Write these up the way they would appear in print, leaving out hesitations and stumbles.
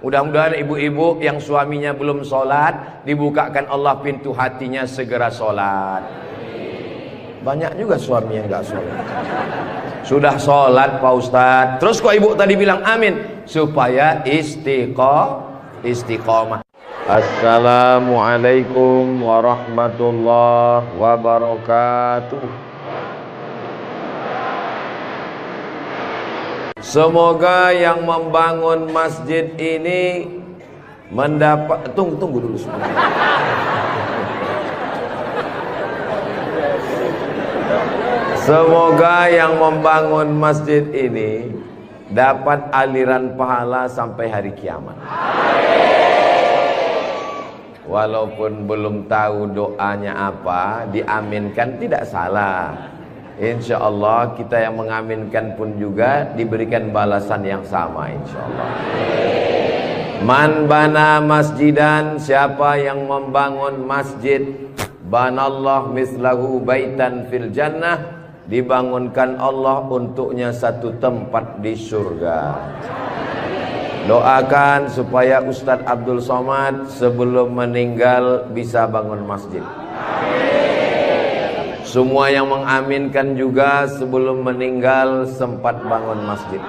Mudah-mudahan ibu-ibu yang suaminya belum sholat, dibukakan Allah pintu hatinya segera sholat. Banyak juga suami yang gak sholat. Sudah sholat Pak Ustadz, terus kok ibu tadi bilang amin? Supaya istiqomah. Assalamualaikum warahmatullahi wabarakatuh. Semoga yang membangun masjid ini mendapat... Tunggu dulu sebentar. Semoga yang membangun masjid ini dapat aliran pahala sampai hari kiamat. Walaupun belum tahu doanya apa, diaminkan tidak salah. Insya Allah kita yang mengaminkan pun juga diberikan balasan yang sama insya Allah. Man bana masjidan, siapa yang membangun masjid, banallah mislahu baitan fil jannah, dibangunkan Allah untuknya satu tempat di surga. Doakan supaya Ustadz Abdul Somad sebelum meninggal bisa bangun masjid. Semua yang mengaminkan juga sebelum meninggal sempat bangun masjid.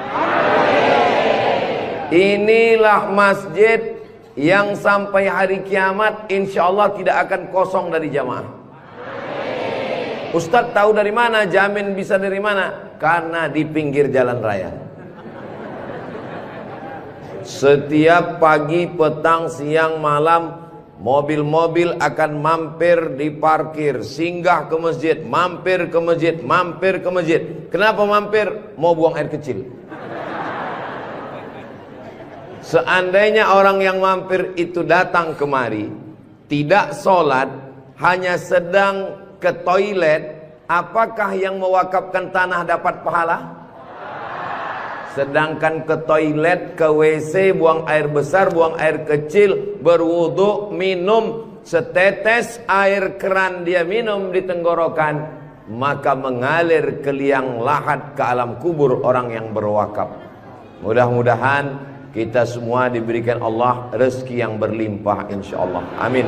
Inilah masjid yang sampai hari kiamat insya Allah tidak akan kosong dari jamaah. Ustadz tahu dari mana? Jamin bisa dari mana? Karena di pinggir jalan raya. Setiap pagi, petang, siang, malam, mobil-mobil akan mampir di parkir, singgah ke masjid, mampir ke masjid, mampir ke masjid. Kenapa mampir? Mau buang air kecil. Seandainya orang yang mampir itu datang kemari, tidak sholat, hanya sedang ke toilet, apakah yang mewakafkan tanah dapat pahala? Sedangkan ke toilet, ke WC, buang air besar, buang air kecil, berwudu, minum setetes air keran dia minum di tenggorokan, maka mengalir ke liang lahat ke alam kubur orang yang berwakaf. Mudah-mudahan kita semua diberikan Allah rezeki yang berlimpah insyaallah. Amin.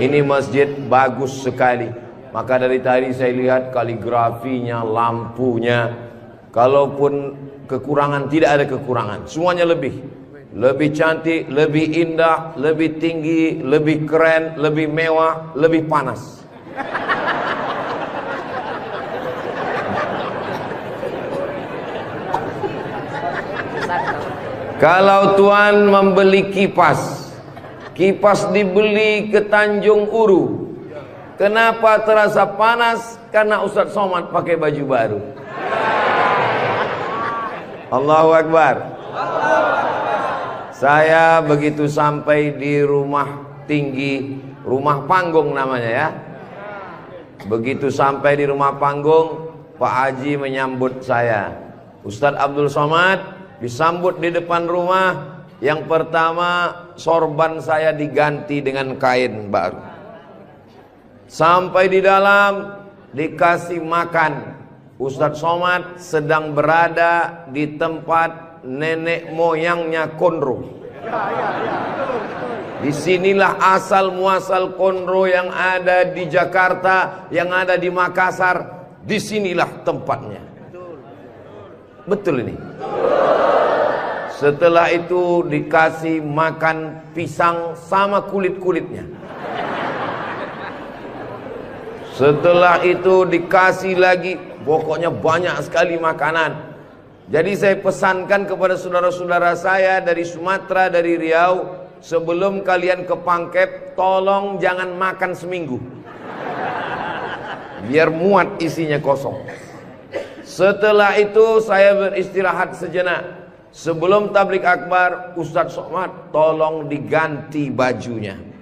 Ini masjid bagus sekali. Maka dari tadi saya lihat kaligrafinya, lampunya. Kalaupun kekurangan, tidak ada kekurangan. Semuanya lebih cantik, lebih indah, lebih tinggi, lebih keren, lebih mewah, lebih panas. Kalau tuan membeli kipas dibeli ke Tanjung Uru. Kenapa terasa panas? Karena Ustadz Somad pakai baju baru. Allahu Akbar. Saya begitu sampai di rumah tinggi, rumah panggung namanya ya. Begitu sampai di rumah panggung, Pak Haji menyambut saya. Ustadz Abdul Somad disambut di depan rumah. Yang pertama, sorban saya diganti dengan kain baru. Sampai di dalam dikasih makan. Ustadz Somad sedang berada di tempat nenek moyangnya Konro. Disinilah asal muasal Konro yang ada di Jakarta, yang ada di Makassar. Disinilah tempatnya. Betul ini. Setelah itu dikasih makan pisang sama kulit-kulitnya. Setelah itu dikasih lagi, pokoknya banyak sekali makanan. Jadi saya pesankan kepada saudara-saudara saya dari Sumatera, dari Riau, sebelum kalian ke Pangkep, tolong jangan makan seminggu. Biar muat isinya kosong. Setelah itu saya beristirahat sejenak. Sebelum tablik akbar, Ustadz Somad tolong diganti bajunya.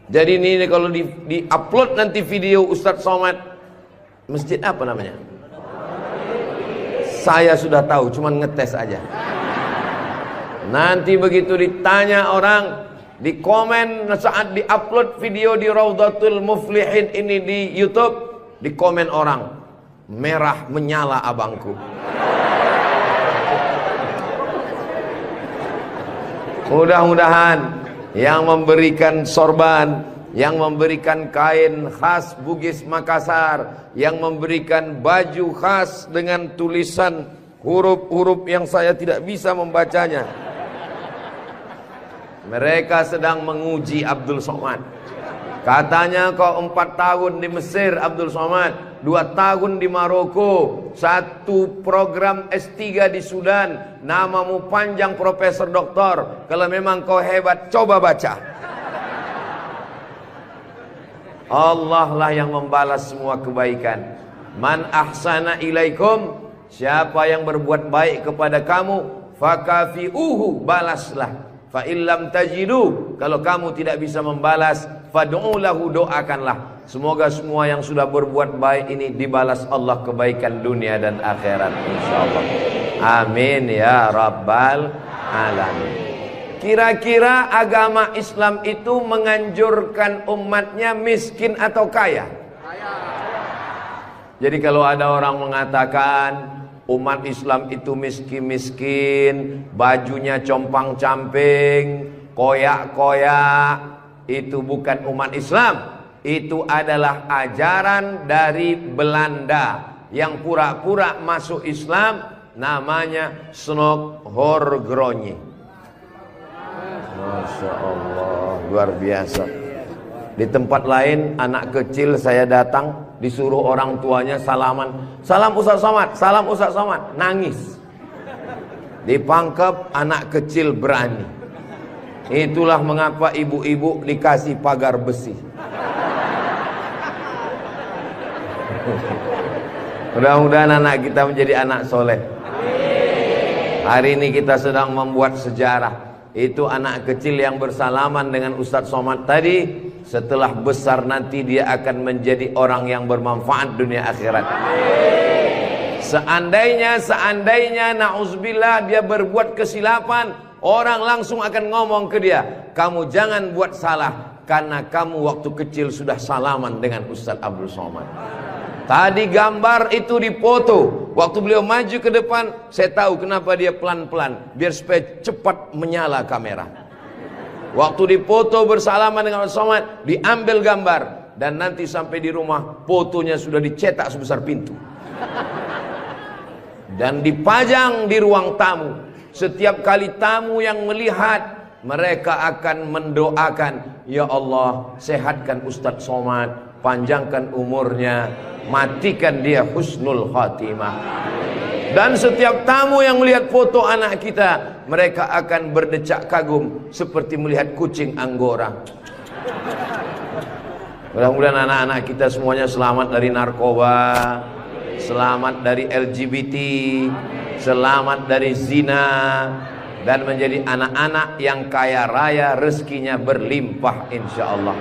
Jadi ini kalau di-upload nanti video Ustadz Somad, masjid apa namanya? Saya sudah tahu, cuman ngetes aja. Nanti begitu ditanya orang, di komen saat di-upload video di Raudhatul Muflihin ini di YouTube, di komen orang, merah menyala abangku. Mudah-mudahan yang memberikan sorban, yang memberikan kain khas Bugis Makassar, yang memberikan baju khas dengan tulisan huruf-huruf yang saya tidak bisa membacanya, mereka sedang menguji Abdul Somad. Katanya kau 4 tahun di Mesir Abdul Somad, 2 tahun di Maroko, 1 program S3 di Sudan, namamu panjang profesor doktor. Kalau memang kau hebat, coba baca. Allah lah yang membalas semua kebaikan. Man ahsana ilaikum, siapa yang berbuat baik kepada kamu, fakafi'uhu, balaslah. Fa illam tajidu, kalau kamu tidak bisa membalas, fad'u lahu, doakanlah. Semoga semua yang sudah berbuat baik ini dibalas Allah kebaikan dunia dan akhirat insyaallah. Amin ya rabbal alamin. Kira-kira agama Islam itu menganjurkan umatnya miskin atau kaya? Jadi kalau ada orang mengatakan umat Islam itu miskin-miskin, bajunya compang-camping, koyak-koyak, itu bukan umat Islam. Itu adalah ajaran dari Belanda yang pura-pura masuk Islam, namanya Snokhorgrony. Masya Allah, luar biasa. Di tempat lain anak kecil saya datang, disuruh orang tuanya salaman, salam Ustaz Somad, salam Ustaz Somad, nangis. Dipangkep, anak kecil berani. Itulah mengapa ibu-ibu dikasih pagar besi. Mudah-mudahan anak kita menjadi anak soleh. Hari ini kita sedang membuat sejarah. Itu anak kecil yang bersalaman dengan Ustaz Somad tadi, setelah besar nanti dia akan menjadi orang yang bermanfaat dunia akhirat. Seandainya na'udzubillah dia berbuat kesilapan, orang langsung akan ngomong ke dia, kamu jangan buat salah, karena kamu waktu kecil sudah salaman dengan Ustaz Abdul Somad. Tadi gambar itu dipoto. Waktu beliau maju ke depan, saya tahu kenapa dia pelan-pelan, biar supaya cepat menyala kamera. Waktu dipoto bersalaman dengan Ustaz Somad, diambil gambar, dan nanti sampai di rumah fotonya sudah dicetak sebesar pintu dan dipajang di ruang tamu. Setiap kali tamu yang melihat, mereka akan mendoakan, ya Allah, sehatkan Ustaz Somad, panjangkan umurnya, matikan dia husnul khatimah. Dan setiap tamu yang melihat foto anak kita, mereka akan berdecak kagum seperti melihat kucing Anggora. Mudah-mudahan anak-anak kita semuanya selamat dari narkoba, selamat dari LGBT, selamat dari zina, dan menjadi anak-anak yang kaya raya, rezekinya berlimpah insyaallah.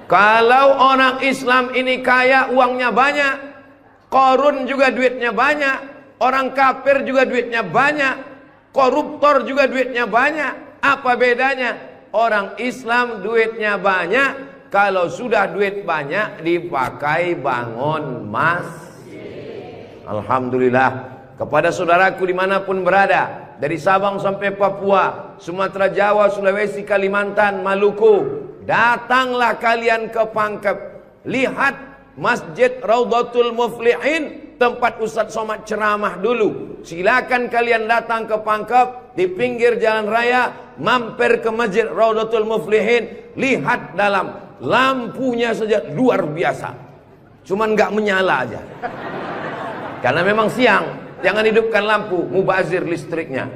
Kalau orang Islam ini kaya, uangnya banyak, Qarun juga duitnya banyak, orang kafir juga duitnya banyak, koruptor juga duitnya banyak. Apa bedanya? Orang Islam duitnya banyak, kalau sudah duit banyak dipakai bangun masjid. Alhamdulillah. Kepada saudaraku dimanapun berada, dari Sabang sampai Papua, Sumatera, Jawa, Sulawesi, Kalimantan, Maluku, datanglah kalian ke Pangkep. Lihat Masjid Raudhatul Muflihin, tempat Ustaz Somad ceramah dulu. Silakan kalian datang ke Pangkep, di pinggir jalan raya, mampir ke Masjid Raudhatul Muflihin. Lihat dalam, lampunya saja luar biasa, cuman nggak menyala aja, karena memang siang. Jangan hidupkan lampu, mubazir listriknya.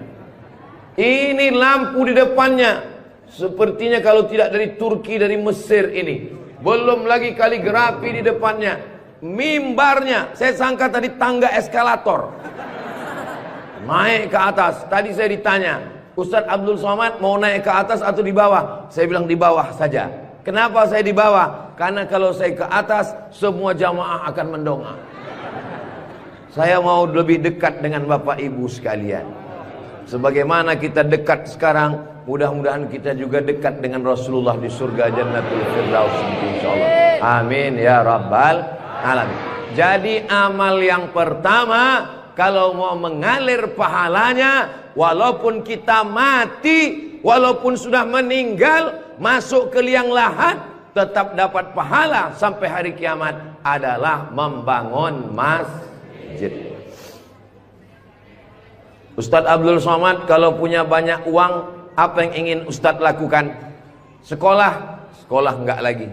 Ini lampu di depannya, sepertinya kalau tidak dari Turki, dari Mesir ini. Belum lagi kaligrafi di depannya. Mimbarnya, saya sangka tadi tangga eskalator, naik ke atas. Tadi saya ditanya, Ustaz Abdul Somad mau naik ke atas atau di bawah? Saya bilang di bawah saja. Kenapa saya di bawah? Karena kalau saya ke atas, semua jamaah akan mendongak. Saya mau lebih dekat dengan Bapak Ibu sekalian. Sebagaimana kita dekat sekarang, mudah-mudahan kita juga dekat dengan Rasulullah di surga Jannatul Firdaus insyaallah. Amin ya rabbal alamin. Jadi amal yang pertama, kalau mau mengalir pahalanya, walaupun kita mati, walaupun sudah meninggal, masuk ke liang lahat, tetap dapat pahala sampai hari kiamat, adalah membangun masjid. Ustadz Abdul Somad kalau punya banyak uang, apa yang ingin Ustadz lakukan? Sekolah enggak lagi.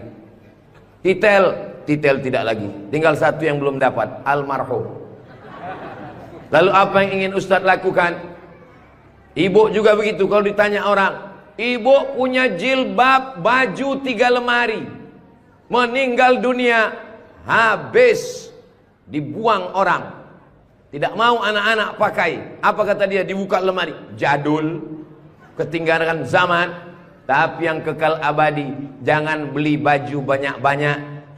Titel tidak lagi. Tinggal satu yang belum dapat, almarhum. Lalu apa yang ingin Ustadz lakukan? Ibu juga begitu. Kalau ditanya orang, ibu punya jilbab, baju 3 lemari, meninggal dunia, habis, dibuang orang. Tidak mau anak-anak pakai. Apa kata dia? Dibuka lemari. Jadul, ketinggalan zaman. Tapi yang kekal abadi, jangan beli baju banyak-banyak,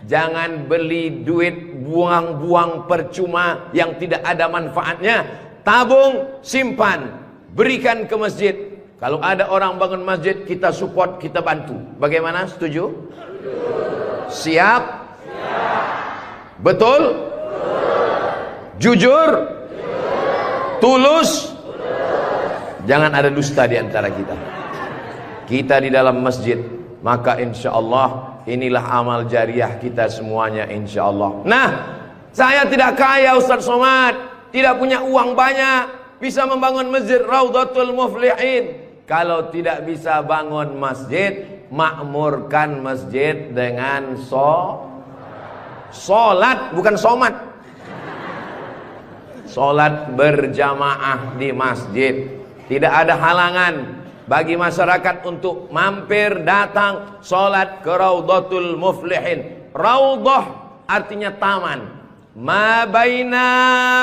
jangan beli duit buang-buang percuma yang tidak ada manfaatnya. Tabung, simpan, berikan ke masjid. Kalau ada orang bangun masjid, kita support, kita bantu. Bagaimana? Setuju? Siap? Betul? Jujur? Tulus? Jangan ada dusta di antara kita. Kita di dalam masjid, maka insya Allah inilah amal jariah kita semuanya, insya Allah. Nah, saya tidak kaya Ustadz Somad, tidak punya uang banyak, bisa membangun masjid Raudhatul Muflihin. Kalau tidak bisa bangun masjid, makmurkan masjid dengan sholat, bukan somat. Sholat berjamaah di masjid. Tidak ada halangan bagi masyarakat untuk mampir datang sholat ke Raudhatul Muflihin. Raudhah artinya taman. Ma baina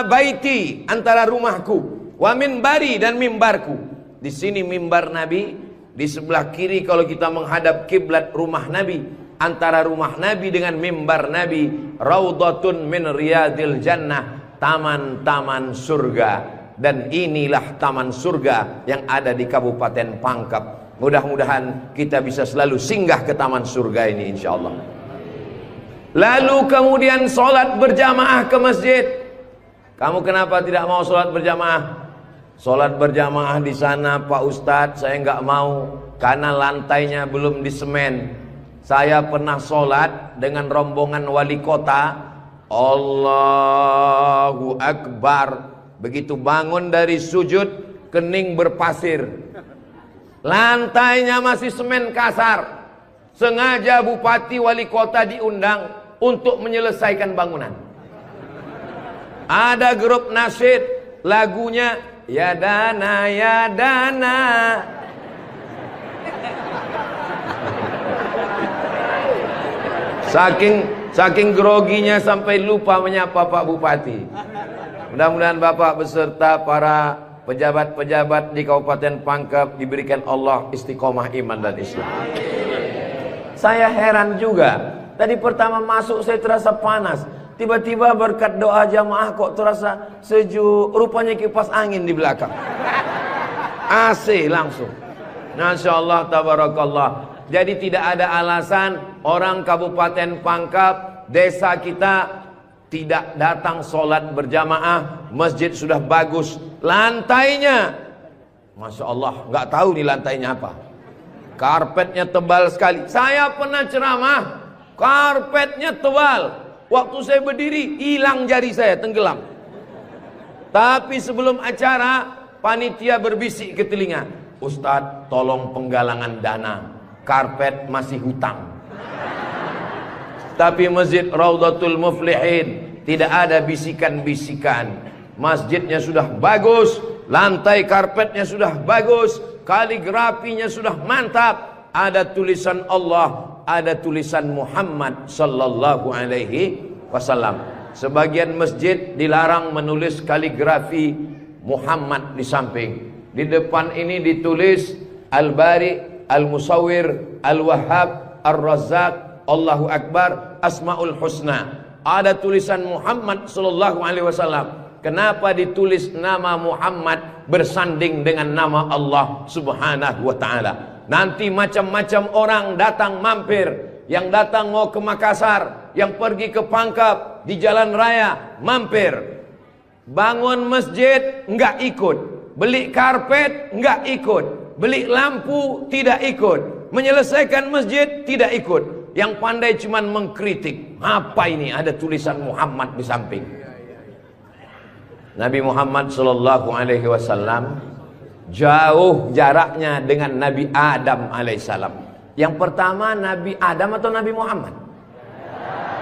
baiti, antara rumahku, wa minbari, dan mimbarku. Di sini mimbar Nabi, di sebelah kiri kalau kita menghadap kiblat rumah Nabi. Antara rumah Nabi dengan mimbar Nabi, Raudhatun min riyadil jannah, taman-taman surga. Dan inilah taman surga yang ada di Kabupaten Pangkep. Mudah-mudahan kita bisa selalu singgah ke taman surga ini, insya Allah. Lalu kemudian sholat berjamaah ke masjid. Kamu kenapa tidak mau sholat berjamaah? Sholat berjamaah di sana, Pak Ustadz, saya nggak mau karena lantainya belum disemen. Saya pernah sholat dengan rombongan wali kota. Allahu Akbar. Begitu bangun dari sujud, kening berpasir, lantainya masih semen kasar. Sengaja bupati wali kota diundang untuk menyelesaikan bangunan. Ada grup nasyid, lagunya ya dana ya dana. Saking groginya sampai lupa menyapa Pak Bupati. Mudah-mudahan Bapak beserta para pejabat-pejabat di Kabupaten Pangkep diberikan Allah istiqomah iman dan Islam. Saya heran juga. Tadi pertama masuk saya terasa panas. Tiba-tiba berkat doa jamaah kok terasa sejuk. Rupanya kipas angin di belakang. AC langsung. Masya Allah, tabarakallah. Jadi tidak ada alasan orang Kabupaten Pangkep, desa kita, tidak datang sholat berjamaah. Masjid sudah bagus, lantainya Masya Allah, nggak tahu nih lantainya apa, karpetnya tebal sekali. Saya pernah ceramah, karpetnya tebal, waktu saya berdiri hilang jari saya, tenggelam. Tapi sebelum acara panitia berbisik ke telinga, Ustadz tolong penggalangan dana, karpet masih hutang. Tapi masjid Raudhatul Muflihin tidak ada bisikan-bisikan. Masjidnya sudah bagus, lantai karpetnya sudah bagus, kaligrafinya sudah mantap. Ada tulisan Allah, ada tulisan Muhammad sallallahu alaihi wasallam. Sebagian masjid dilarang menulis kaligrafi Muhammad di samping. Di depan ini ditulis Al-Bari, Al-Musawwir, Al-Wahhab, Ar-Razzaq, Allahu Akbar, Asmaul Husna. Ada tulisan Muhammad sallallahu alaihi wasallam. Kenapa ditulis nama Muhammad bersanding dengan nama Allah Subhanahu wa taala? Nanti macam-macam orang datang mampir. Yang datang mau ke Makassar, yang pergi ke Pangkep, di jalan raya mampir. Bangun masjid enggak ikut, beli karpet enggak ikut, Beli lampu tidak ikut, menyelesaikan masjid tidak ikut. Yang pandai cuman mengkritik. Apa ini? Ada tulisan Muhammad di samping. Nabi Muhammad sallallahu alaihi wasallam jauh jaraknya dengan Nabi Adam alaihissalam. Yang pertama Nabi Adam atau Nabi Muhammad?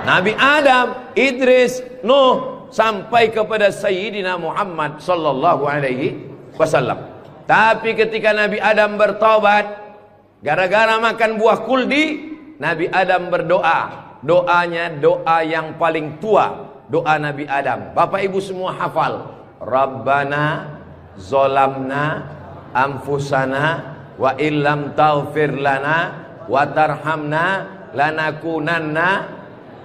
Nabi Adam, Idris, Nuh, sampai kepada Sayyidina Muhammad sallallahu alaihi wasallam. Tapi ketika Nabi Adam bertobat gara-gara makan buah kuldi, Nabi Adam berdoa. Doanya doa yang paling tua, doa Nabi Adam. Bapak Ibu semua hafal. Rabbana zolamna anfusana wa illam taghfir lana wa tarhamna lanakunanna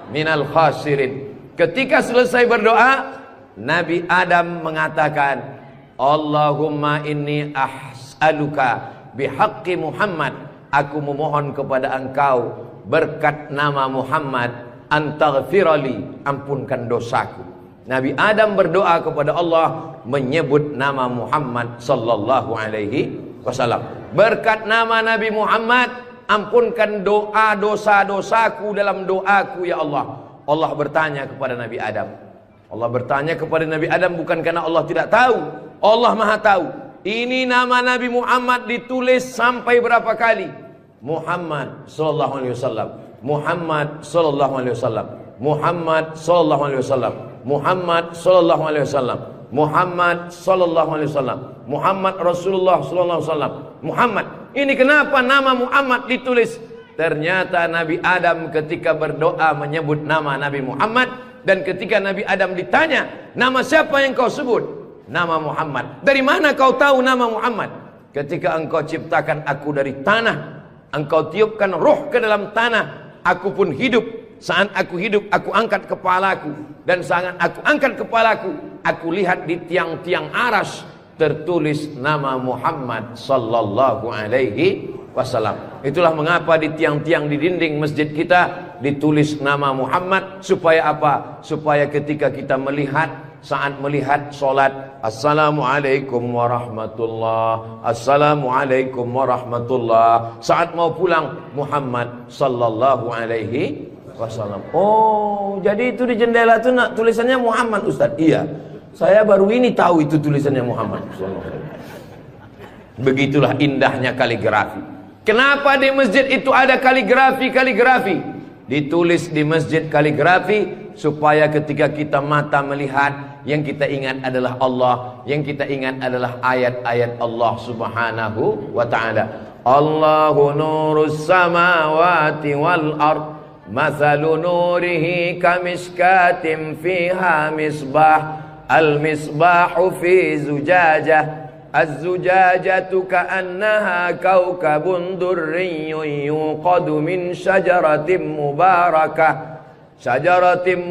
minal khasirin. Ketika selesai berdoa, Nabi Adam mengatakan, Allahumma inni as'aluka bihaqqi Muhammad, aku memohon kepada engkau berkat nama Muhammad, antaghfirali, ampunkan dosaku. Nabi Adam berdoa kepada Allah menyebut nama Muhammad sallallahu alaihi wasallam. Berkat nama Nabi Muhammad, ampunkan doa dosa-dosaku dalam doaku ya Allah. Allah bertanya kepada Nabi Adam. Allah bertanya kepada Nabi Adam bukan karena Allah tidak tahu. Allah Maha tahu. Ini nama Nabi Muhammad ditulis sampai berapa kali? Muhammad sallallahu alaihi wasallam. Muhammad sallallahu alaihi wasallam. Muhammad sallallahu alaihi wasallam. Muhammad sallallahu alaihi wasallam. Muhammad sallallahu alaihi wasallam. Muhammad Rasulullah sallallahu alaihi wasallam. Muhammad. Ini kenapa nama Muhammad ditulis? Ternyata Nabi Adam ketika berdoa menyebut nama Nabi Muhammad, dan ketika Nabi Adam ditanya, nama siapa yang kau sebut? Nama Muhammad. Dari mana kau tahu nama Muhammad? Ketika engkau ciptakan aku dari tanah, engkau tiupkan roh ke dalam tanah, aku pun hidup. Saat aku hidup, aku angkat kepalaku, dan saat aku angkat kepalaku, aku lihat di tiang-tiang aras tertulis nama Muhammad sallallahu alaihi wasallam. Itulah mengapa di tiang-tiang di dinding masjid kita ditulis nama Muhammad. Supaya apa? Supaya ketika kita melihat, saat melihat solat, Assalamualaikum warahmatullah, Assalamualaikum warahmatullah. Saat mau pulang, Muhammad sallallahu alaihi wasallam. Oh, jadi itu di jendela itu tulisannya Muhammad, Ustaz? Iya, saya baru ini tahu itu tulisannya Muhammad sallallahu alaihi wasallam. Begitulah indahnya kaligrafi. Kenapa di masjid itu ada kaligrafi? Ditulis di masjid kaligrafi supaya ketika kita mata melihat, yang kita ingat adalah Allah, yang kita ingat adalah ayat-ayat Allah subhanahu wa ta'ala. Allahu nurus samawati wal ard, mathalu nurihi kamishkatin fiha misbah, al misbahu fi zujajah, az-zujajatu ka'annaha kawkabun durriyyun yuqadu min syajaratin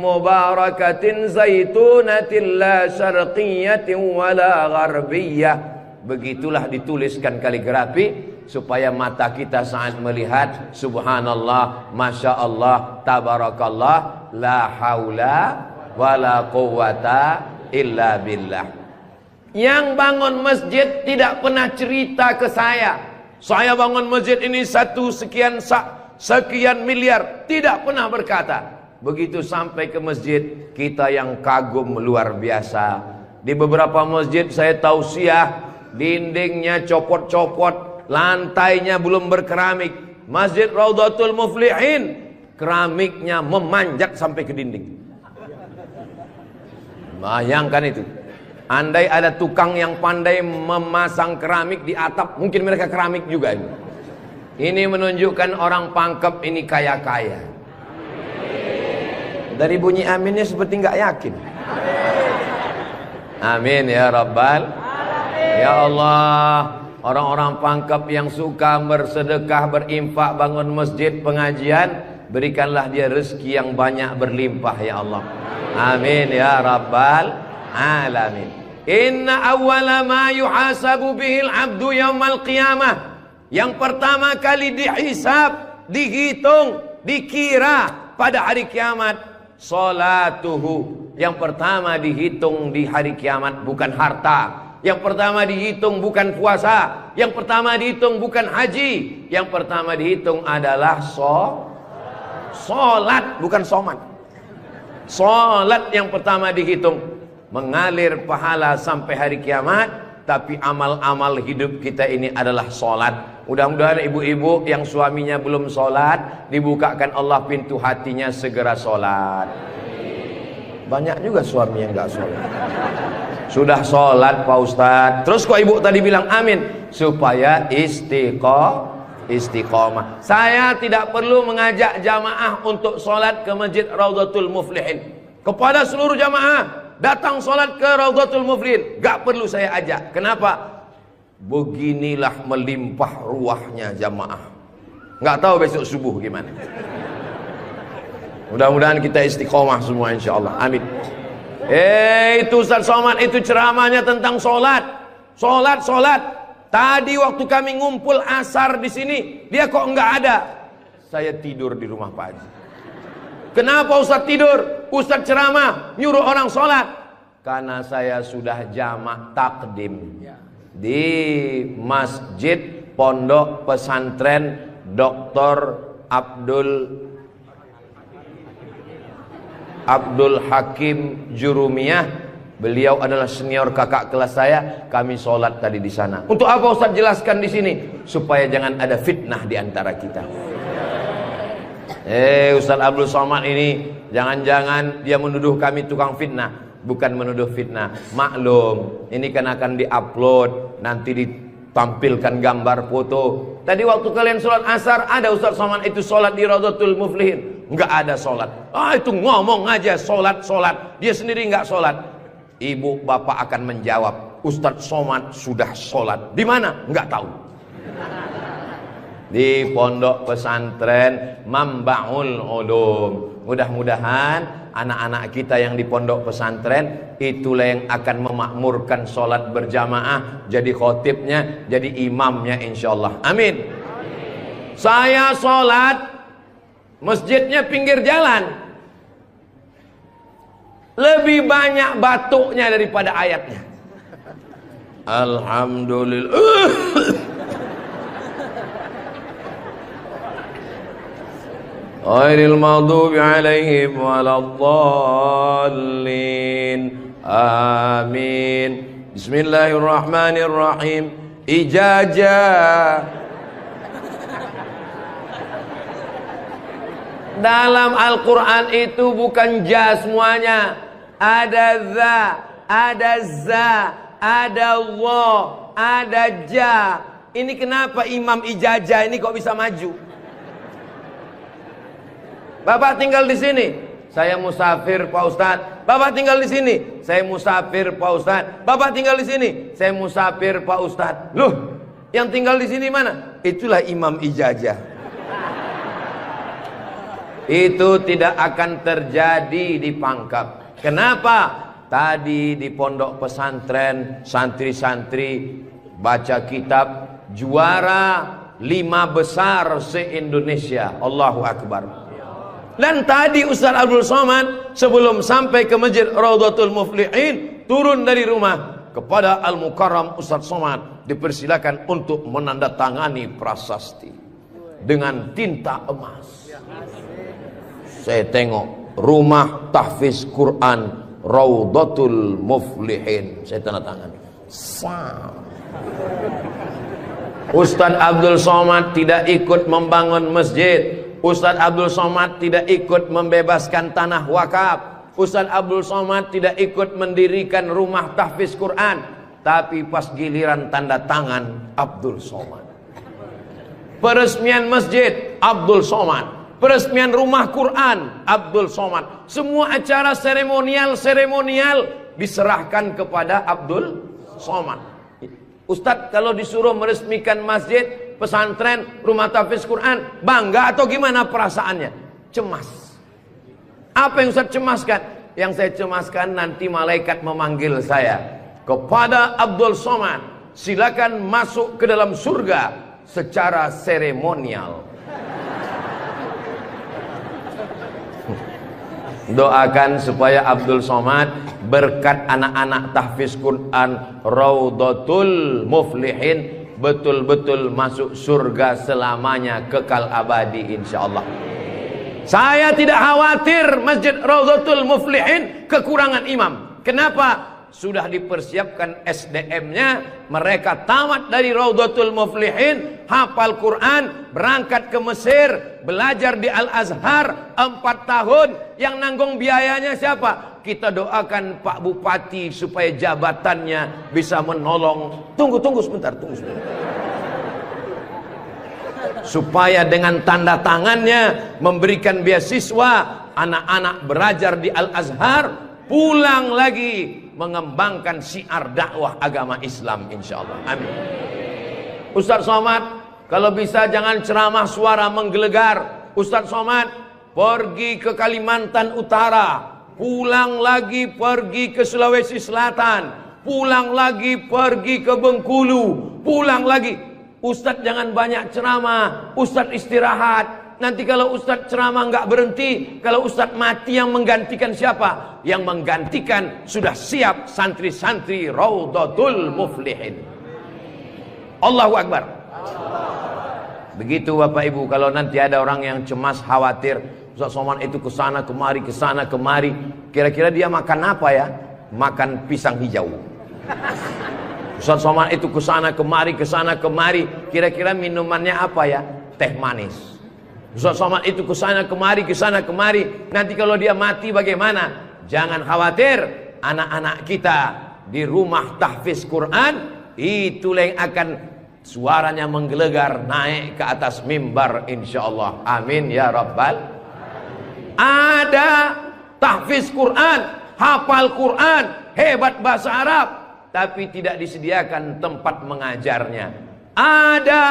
mubarakatin zaitunatin la syarqiyatin wala gharbiyah. Begitulah dituliskan kaligrafi supaya mata kita saat melihat, subhanallah, masya Allah, tabarakallah, la haula wala quwata illa billah. Yang bangun masjid tidak pernah cerita ke saya bangun masjid ini sekian miliar, tidak pernah berkata. Begitu sampai ke masjid, kita yang kagum luar biasa. Di beberapa masjid saya tausiah, dindingnya copot-copot, lantainya belum berkeramik. Masjid Raudhatul Muflihin, keramiknya memanjat sampai ke dinding. Bayangkan itu. Andai ada tukang yang pandai memasang keramik di atap, mungkin mereka keramik juga ini. Ini menunjukkan orang Pangkep ini kaya-kaya. Dari bunyi aminnya seperti nggak yakin. Amin ya Rabbal. Ya Allah, orang-orang Pangkep yang suka bersedekah, berinfak, bangun masjid, pengajian, berikanlah dia rezeki yang banyak berlimpah ya Allah. Amin ya Rabbal alamin. Inna awwala ma yuhasabu bihil abdu yaumal qiyamah. Yang pertama kali dihisab, dihitung, dikira pada hari kiamat, salatuhu. Yang pertama dihitung di hari kiamat bukan harta, Yang pertama dihitung bukan puasa, yang pertama dihitung bukan haji, yang pertama dihitung adalah sholat, bukan somat. Sholat yang pertama dihitung, mengalir pahala sampai hari kiamat. Tapi amal-amal hidup kita ini adalah sholat. Mudah-mudahan ibu-ibu yang suaminya belum sholat, dibukakan Allah pintu hatinya segera sholat. Banyak juga suami yang gak sholat. Sudah sholat Pak Ustadz, terus kok ibu tadi bilang amin? Supaya istiqomah. Saya tidak perlu mengajak jamaah untuk sholat ke Masjid Raudhatul Muflihin. Kepada seluruh jamaah, datang sholat ke Raudhatul Muflihin, gak perlu saya ajak. Kenapa? Beginilah melimpah ruahnya jamaah. Gak tahu besok subuh gimana. Mudah-mudahan kita istiqomah semua insyaallah. Amin. Itu Ustaz Somad itu ceramahnya tentang sholat. Sholat. Tadi waktu kami ngumpul asar di sini, dia kok enggak ada. Saya tidur di rumah Pak Haji. Kenapa Ustaz tidur? Ustaz ceramah, nyuruh orang sholat. Karena saya sudah jamak takdim di Masjid Pondok Pesantren Dr. Abdul Hakim Jurumiyah. Beliau adalah senior kakak kelas saya. Kami sholat tadi di sana. Untuk apa Ustaz jelaskan di sini? Supaya jangan ada fitnah di antara kita. Ustaz Abdul Somad ini jangan-jangan dia menuduh kami tukang fitnah. Bukan menuduh fitnah. Maklum, ini kan akan diupload, nanti ditampilkan gambar foto. Tadi waktu kalian sholat asar, ada Ustaz Somad itu sholat di Raudhatul Muflihin. Enggak ada sholat. Itu ngomong aja sholat. Dia sendiri enggak sholat. Ibu bapak akan menjawab, Ustaz Somad sudah sholat. Di mana? Enggak tahu. Di Pondok Pesantren Mambaul Ulum. Mudah-mudahan anak-anak kita yang di pondok pesantren itulah yang akan memakmurkan sholat berjamaah, jadi khotibnya, jadi imamnya insyaallah. Amin. Saya sholat, masjidnya pinggir jalan, lebih banyak batuknya daripada ayatnya. Alhamdulillah. Ghairil maghdubi alaihim waladdallin. Amin. Bismillahirrahmanirrahim. Ijazah. Dalam Al-Quran itu bukan ja semuanya. Ada za, ada za, ada wa, ada ja. Ini kenapa Imam Ijazah ini kok bisa maju? Bapak tinggal di sini, saya musafir Pak Ustadz. Bapak tinggal di sini, saya musafir Pak Ustadz. Bapak tinggal di sini, saya musafir Pak Ustadz. Loh, yang tinggal di sini mana? Itulah Imam Ijazah. Itu tidak akan terjadi di Pangkep. Kenapa? Tadi di pondok pesantren santri-santri baca kitab juara 5 besar se-Indonesia. Allahu Akbar. Dan tadi Ustaz Abdul Somad sebelum sampai ke Masjid Raudhatul Muflihin turun dari rumah, kepada Al-Mukarram Ustaz Somad dipersilakan untuk menandatangani prasasti dengan tinta emas. Saya tengok rumah tahfiz Quran Raudhatul Muflihin, saya tanda tangan. Ustaz Abdul Somad tidak ikut membangun masjid. Ustaz Abdul Somad tidak ikut membebaskan tanah wakaf. Ustaz Abdul Somad tidak ikut mendirikan rumah tahfiz Quran. Tapi pas giliran tanda tangan Abdul Somad, peresmian masjid Abdul Somad, peresmian rumah Quran Abdul Somad, semua acara seremonial diserahkan kepada Abdul Somad. Ustadz kalau disuruh meresmikan masjid, pesantren, rumah tahfiz Quran, bangga atau gimana perasaannya? Cemas. Apa yang Ustadz cemaskan? Yang saya cemaskan nanti malaikat memanggil saya, kepada Abdul Somad, silakan masuk ke dalam surga secara seremonial. Doakan supaya Abdul Somad berkat anak-anak tahfiz Quran Raudhatul Muflihin betul-betul masuk surga selamanya, kekal abadi insyaallah. Saya tidak khawatir Masjid Raudhatul Muflihin kekurangan imam. Kenapa? Sudah dipersiapkan SDM-nya, mereka tamat dari Raudhatul Muflihin, hafal Quran, berangkat ke Mesir, belajar di Al-Azhar 4 tahun. Yang nanggung biayanya siapa? Kita doakan Pak Bupati supaya jabatannya bisa menolong. Tunggu sebentar. Supaya dengan tanda tangannya memberikan beasiswa, anak-anak belajar di Al-Azhar, pulang lagi mengembangkan syiar dakwah agama Islam insyaallah. Amin. Ustaz Somad, kalau bisa jangan ceramah suara menggelegar. Ustaz Somad pergi ke Kalimantan Utara, pulang lagi pergi ke Sulawesi Selatan, pulang lagi pergi ke Bengkulu, pulang lagi. Ustaz jangan banyak ceramah, Ustaz istirahat. Nanti kalau Ustadz ceramah nggak berhenti, kalau Ustadz mati yang menggantikan siapa? Yang menggantikan sudah siap santri-santri Raudhatul Muflihin. Allahu Akbar. Begitu Bapak Ibu, kalau nanti ada orang yang cemas, khawatir, Ustadz Somad itu kesana kemari, kira-kira dia makan apa ya? Makan pisang hijau. Ustadz Somad itu kesana kemari, kira-kira minumannya apa ya? Teh manis. Ustaz Somad itu kesana kemari. Nanti kalau dia mati bagaimana? Jangan khawatir, anak-anak kita di rumah tahfiz Quran itu yang akan suaranya menggelegar naik ke atas mimbar insyaallah. Amin ya rabbal. Ada tahfiz Quran, hafal Quran, hebat bahasa Arab, tapi tidak disediakan tempat mengajarnya. Ada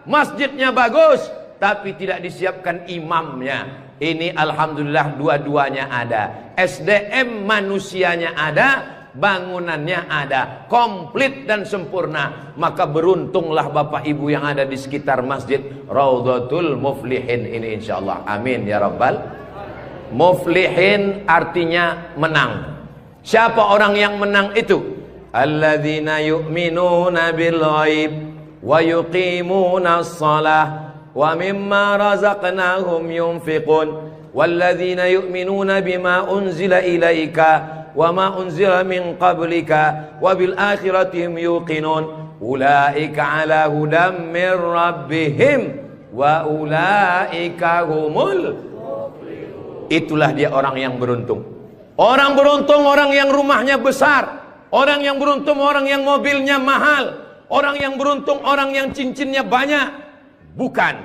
masjidnya bagus, tapi tidak disiapkan imamnya. Ini alhamdulillah dua-duanya ada. SDM manusianya ada, bangunannya ada, komplit dan sempurna. Maka beruntunglah Bapak Ibu yang ada di sekitar Masjid Raudhatul Muflihin ini insyaallah. Amin ya rabbal. Muflihin artinya menang. Siapa orang yang menang itu? Alladzina yu'minuna bil ghaib wa yuqimuna shalah wa mimma razaqnahum yunfiqun walladzina yu'minuna bima unzila ilaika wa ma unzila min qablika wa bil akhirati hum yuqinun ulaika ala hudam min rabbihim wa ulaika humul muflihun. Itulah dia orang yang beruntung. Orang beruntung orang yang rumahnya besar, orang yang beruntung orang yang mobilnya mahal, orang yang beruntung orang yang cincinnya banyak. Bukan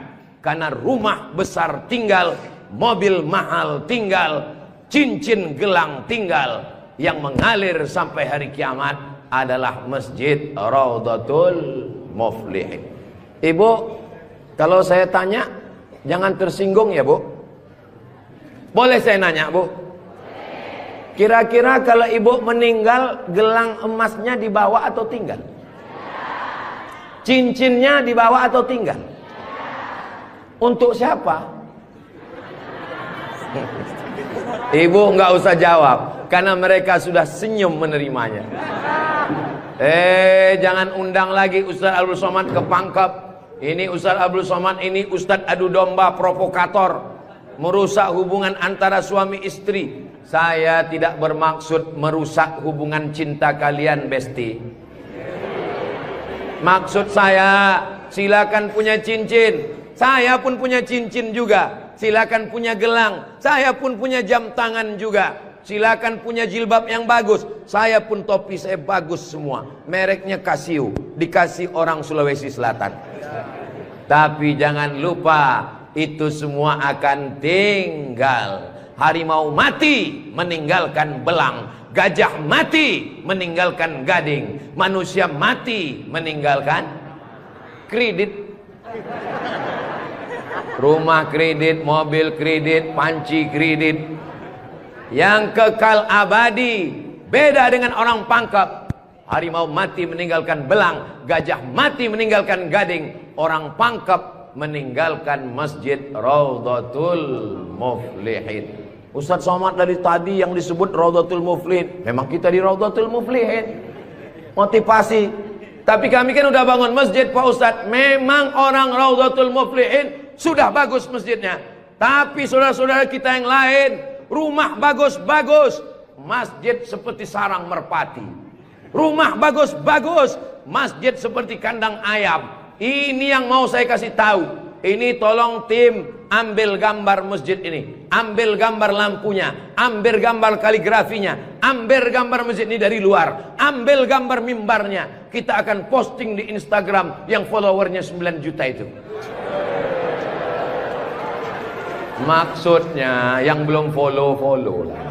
karena rumah besar tinggal, mobil mahal tinggal, cincin gelang tinggal. Yang mengalir sampai hari kiamat adalah Masjid Raudhatul Muflihin. Ibu, kalau saya tanya jangan tersinggung ya Bu. Boleh saya nanya Bu? Kira-kira kalau ibu meninggal, gelang emasnya dibawa atau tinggal? Cincinnya dibawa atau tinggal? Untuk siapa? Ibu nggak usah jawab, karena mereka sudah senyum menerimanya. Jangan undang lagi Ustaz Abdul Somad ke Pangkep. Ini Ustaz Abdul Somad ini Ustaz adu domba provokator, merusak hubungan antara suami istri. Saya tidak bermaksud merusak hubungan cinta kalian, Besti. Maksud saya, silakan punya cincin. Saya pun punya cincin juga. Silakan punya gelang. Saya pun punya jam tangan juga. Silakan punya jilbab yang bagus. Saya pun topi saya bagus semua. Mereknya Casio. Dikasih orang Sulawesi Selatan. Tapi jangan lupa, itu semua akan tinggal. Harimau mati meninggalkan belang. Gajah mati meninggalkan gading. Manusia mati meninggalkan kredit. Rumah kredit, mobil kredit, panci kredit. Yang kekal abadi beda dengan orang Pangkep. Harimau mati meninggalkan belang, gajah mati meninggalkan gading. Orang Pangkep meninggalkan Masjid Raudhatul Muflihin. Ustaz Somad dari tadi yang disebut Raudhatul Muflihin. Memang kita di Raudhatul Muflihin. Motivasi. Tapi kami kan udah bangun masjid Pak Ustaz. Memang orang Raudhatul Muflihin sudah bagus masjidnya. Tapi saudara-saudara kita yang lain, rumah bagus-bagus, masjid seperti sarang merpati. Rumah bagus-bagus, masjid seperti kandang ayam. Ini yang mau saya kasih tahu. Ini tolong tim ambil gambar masjid ini, ambil gambar lampunya, ambil gambar kaligrafinya, ambil gambar masjid ini dari luar, ambil gambar mimbarnya. Kita akan posting di Instagram yang followernya 9 juta itu. Maksudnya yang belum follow lah.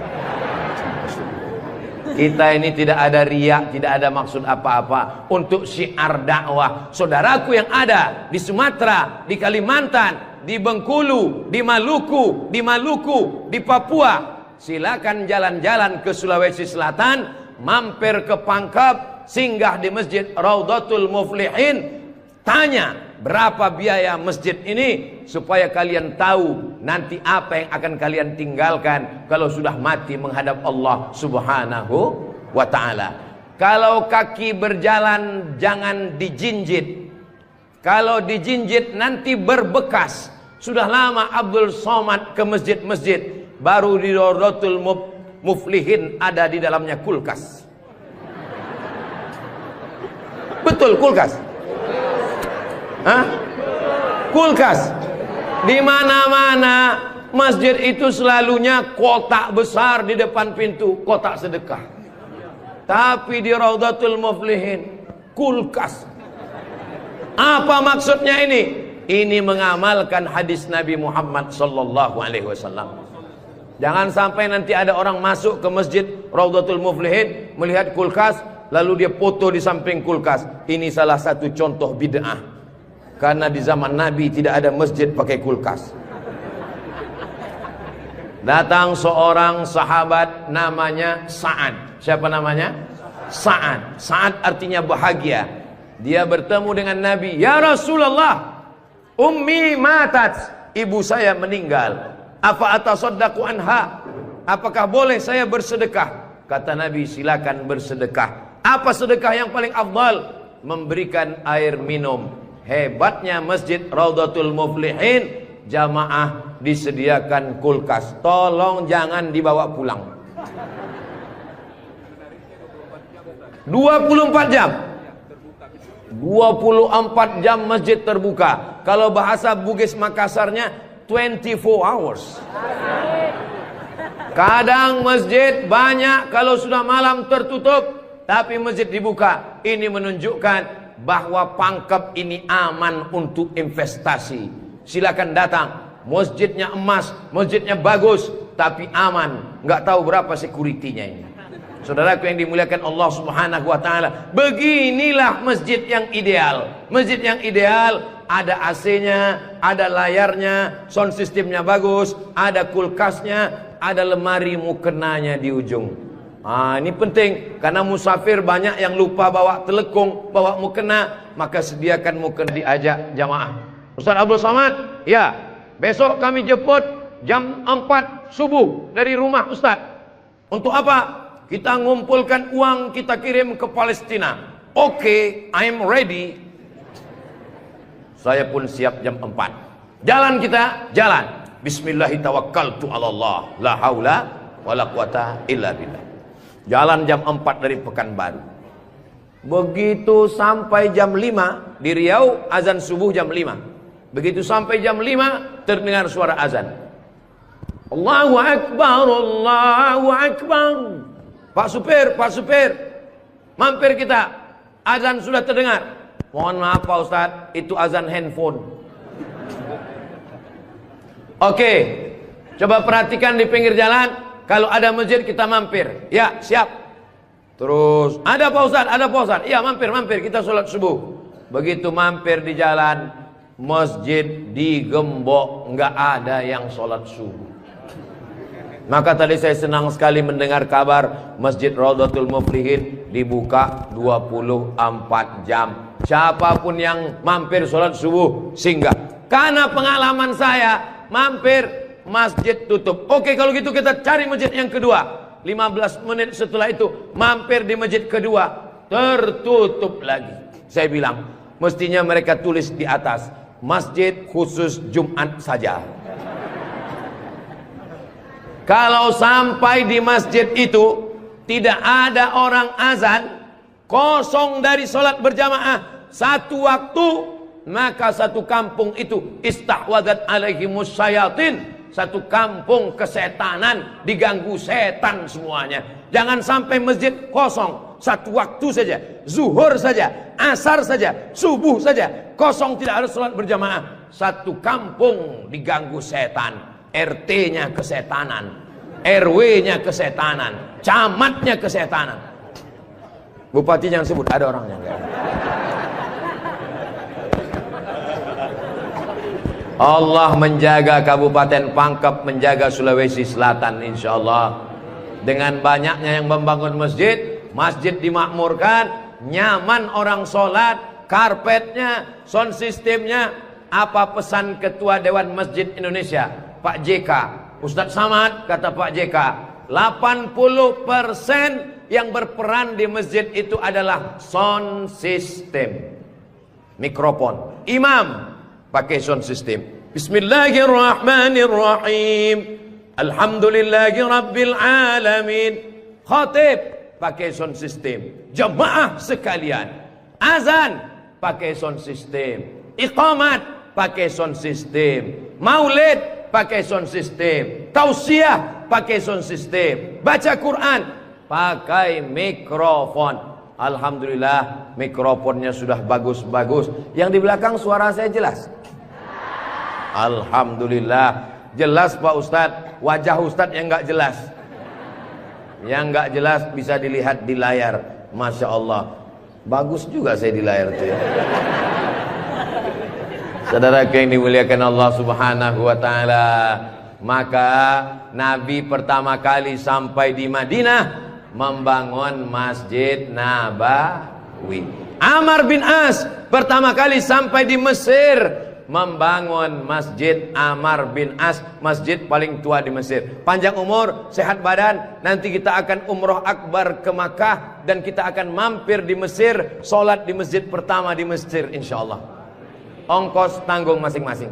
Kita ini tidak ada riak, tidak ada maksud apa-apa. Untuk syiar dakwah saudaraku yang ada di Sumatera, di Kalimantan, di Bengkulu, di Maluku, di Papua, silakan jalan-jalan ke Sulawesi Selatan, mampir ke Pangkep, singgah di Masjid Raudhatul Muflihin, tanya berapa biaya masjid ini, supaya kalian tahu nanti apa yang akan kalian tinggalkan kalau sudah mati menghadap Allah Subhanahu wa ta'ala. Kalau kaki berjalan jangan dijinjit. Kalau dijinjit nanti berbekas. Sudah lama Abdul Somad ke masjid-masjid, baru di Raudhatul Muflihin ada di dalamnya kulkas. Betul, kulkas. Hah? Kulkas. Di mana-mana masjid itu selalunya kotak besar di depan pintu, kotak sedekah. Tapi di Raudhatul Muflihin kulkas. Apa maksudnya ini? Ini mengamalkan hadis Nabi Muhammad sallallahu alaihi wasallam. Jangan sampai nanti ada orang masuk ke masjid Raudhatul Muflihin melihat kulkas, lalu dia foto di samping kulkas. Ini salah satu contoh bid'ah. Karena di zaman Nabi tidak ada masjid pakai kulkas. Datang seorang sahabat namanya Sa'ad. Siapa namanya? Sa'ad. Sa'ad artinya bahagia. Dia bertemu dengan Nabi. Ya Rasulullah, ummi matat, ibu saya meninggal. Apa atasaddaqu anha? Apakah boleh saya bersedekah? Kata Nabi, silakan bersedekah. Apa sedekah yang paling afdal? Memberikan air minum. Hebatnya masjid Raudhatul Muflihin, jamaah disediakan kulkas. Tolong jangan dibawa pulang. 24 jam. 24 jam masjid terbuka. Kalau bahasa Bugis Makassarnya 24 hours. Kadang masjid banyak, kalau sudah malam tertutup, tapi masjid dibuka. Ini menunjukkan bahwa Pangkep ini aman untuk investasi. Silakan datang. Masjidnya emas, masjidnya bagus, tapi aman. Nggak tahu berapa security-nya ini. Saudaraku yang dimuliakan Allah Subhanahu wa ta'ala, beginilah masjid yang ideal. Masjid yang ideal, ada AC-nya, ada layarnya, sound systemnya bagus, ada kulkasnya, ada lemari mukenanya di ujung. Ini penting, karena musafir banyak yang lupa bawa telekung, bawa mukena, maka sediakan mukena. Diajak jamaah. Ustaz Abdul Somad, ya, besok kami jemput jam 4 subuh dari rumah Ustaz. Untuk apa? Kita ngumpulkan uang, kita kirim ke Palestina. Oke, I'm ready. Saya pun siap jam 4. Jalan kita, jalan. Bismillahirrahmanirrahim. Allah, la haula wala quwata illa billah. Jalan jam 4 dari Pekanbaru. Begitu sampai jam 5 di Riau, azan subuh jam 5. Begitu sampai jam 5 terdengar suara azan. Allahu Akbar, Allahu Akbar. Pak supir, mampir kita. Azan sudah terdengar. Mohon maaf Pak Ustaz, itu azan handphone. Oke, coba perhatikan di pinggir jalan. Kalau ada masjid kita mampir. Ya, siap. Terus, ada Pak Ustaz, ada Pak Ustaz. Iya, mampir, kita sholat subuh. Begitu mampir di jalan, masjid digembok, nggak ada yang sholat subuh. Maka tadi saya senang sekali mendengar kabar Masjid Raudhatul Muflihin dibuka 24 jam. Siapapun yang mampir sholat subuh singgah. Karena pengalaman saya mampir masjid tutup. Oke, kalau gitu kita cari masjid yang kedua. 15 menit setelah itu mampir di masjid kedua, tertutup lagi. Saya bilang, mestinya mereka tulis di atas, masjid khusus Jumat saja. Kalau sampai di masjid itu tidak ada orang azan, kosong dari sholat berjamaah satu waktu, maka satu kampung itu istahwadat alaihimus syayatin. Satu kampung kesetanan, diganggu setan semuanya. Jangan sampai masjid kosong satu waktu saja, zuhur saja, asar saja, subuh saja, kosong, tidak harus sholat berjamaah. Satu kampung diganggu setan. RT-nya kesetanan, RW-nya kesetanan, camatnya kesetanan. Bupati jangan sebut, ada orangnya enggak? Allah menjaga Kabupaten Pangkep, menjaga Sulawesi Selatan insyaallah. Dengan banyaknya yang membangun masjid, masjid dimakmurkan, nyaman orang sholat, karpetnya, sound systemnya. Apa pesan Ketua Dewan Masjid Indonesia, Pak JK, Ustadz Samad, kata Pak JK, 80% yang berperan di masjid itu adalah sound system, mikrofon. Imam pakai sound system, Bismillahirrahmanirrahim, Alhamdulillahi Rabbil Alamin. Khatib pakai sound system. Jamaah sekalian, azan pakai sound system, iqamat pakai sound system, maulid pakai sound system, tausiah pakai sound system, baca Quran pakai mikrofon. Alhamdulillah mikrofonnya sudah bagus-bagus. Yang di belakang suara saya jelas? Alhamdulillah jelas Pak Ustadz. Wajah Ustadz yang nggak jelas, yang nggak jelas bisa dilihat di layar. Masya Allah, bagus juga saya di layar tuh ya. Saudara yang dimuliakan Allah Subhanahu wa Ta'ala, maka Nabi pertama kali sampai di Madinah membangun Masjid Nabawi. Amr bin As pertama kali sampai di Mesir membangun Masjid Amr bin As, masjid paling tua di Mesir. Panjang umur, sehat badan, nanti kita akan umroh akbar ke Makkah dan kita akan mampir di Mesir, sholat di masjid pertama di Mesir insyaallah. Ongkos tanggung masing-masing.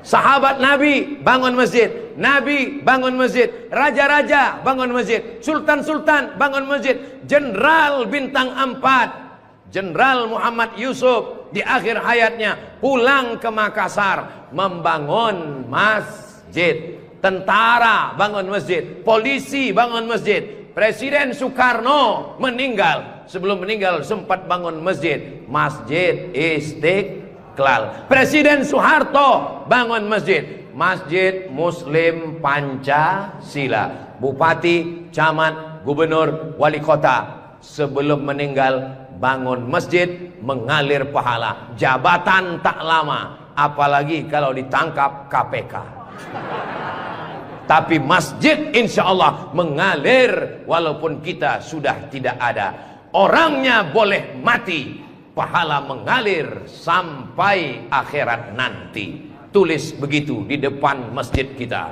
Sahabat Nabi bangun masjid, Nabi bangun masjid, raja-raja bangun masjid, sultan-sultan bangun masjid, jenderal bintang 4, Jenderal Muhammad Yusuf di akhir hayatnya pulang ke Makassar membangun masjid. Tentara bangun masjid, polisi bangun masjid. Presiden Soekarno meninggal, sebelum meninggal sempat bangun masjid, Masjid Istiqlal. Presiden Soeharto bangun masjid, Masjid Muslim Pancasila. Bupati, camat, gubernur, wali kota sebelum meninggal bangun masjid, mengalir pahala. Jabatan tak lama, apalagi kalau ditangkap KPK. Tapi masjid insya Allah mengalir walaupun kita sudah tidak ada. Orangnya boleh mati, pahala mengalir sampai akhirat nanti. Tulis begitu di depan masjid kita.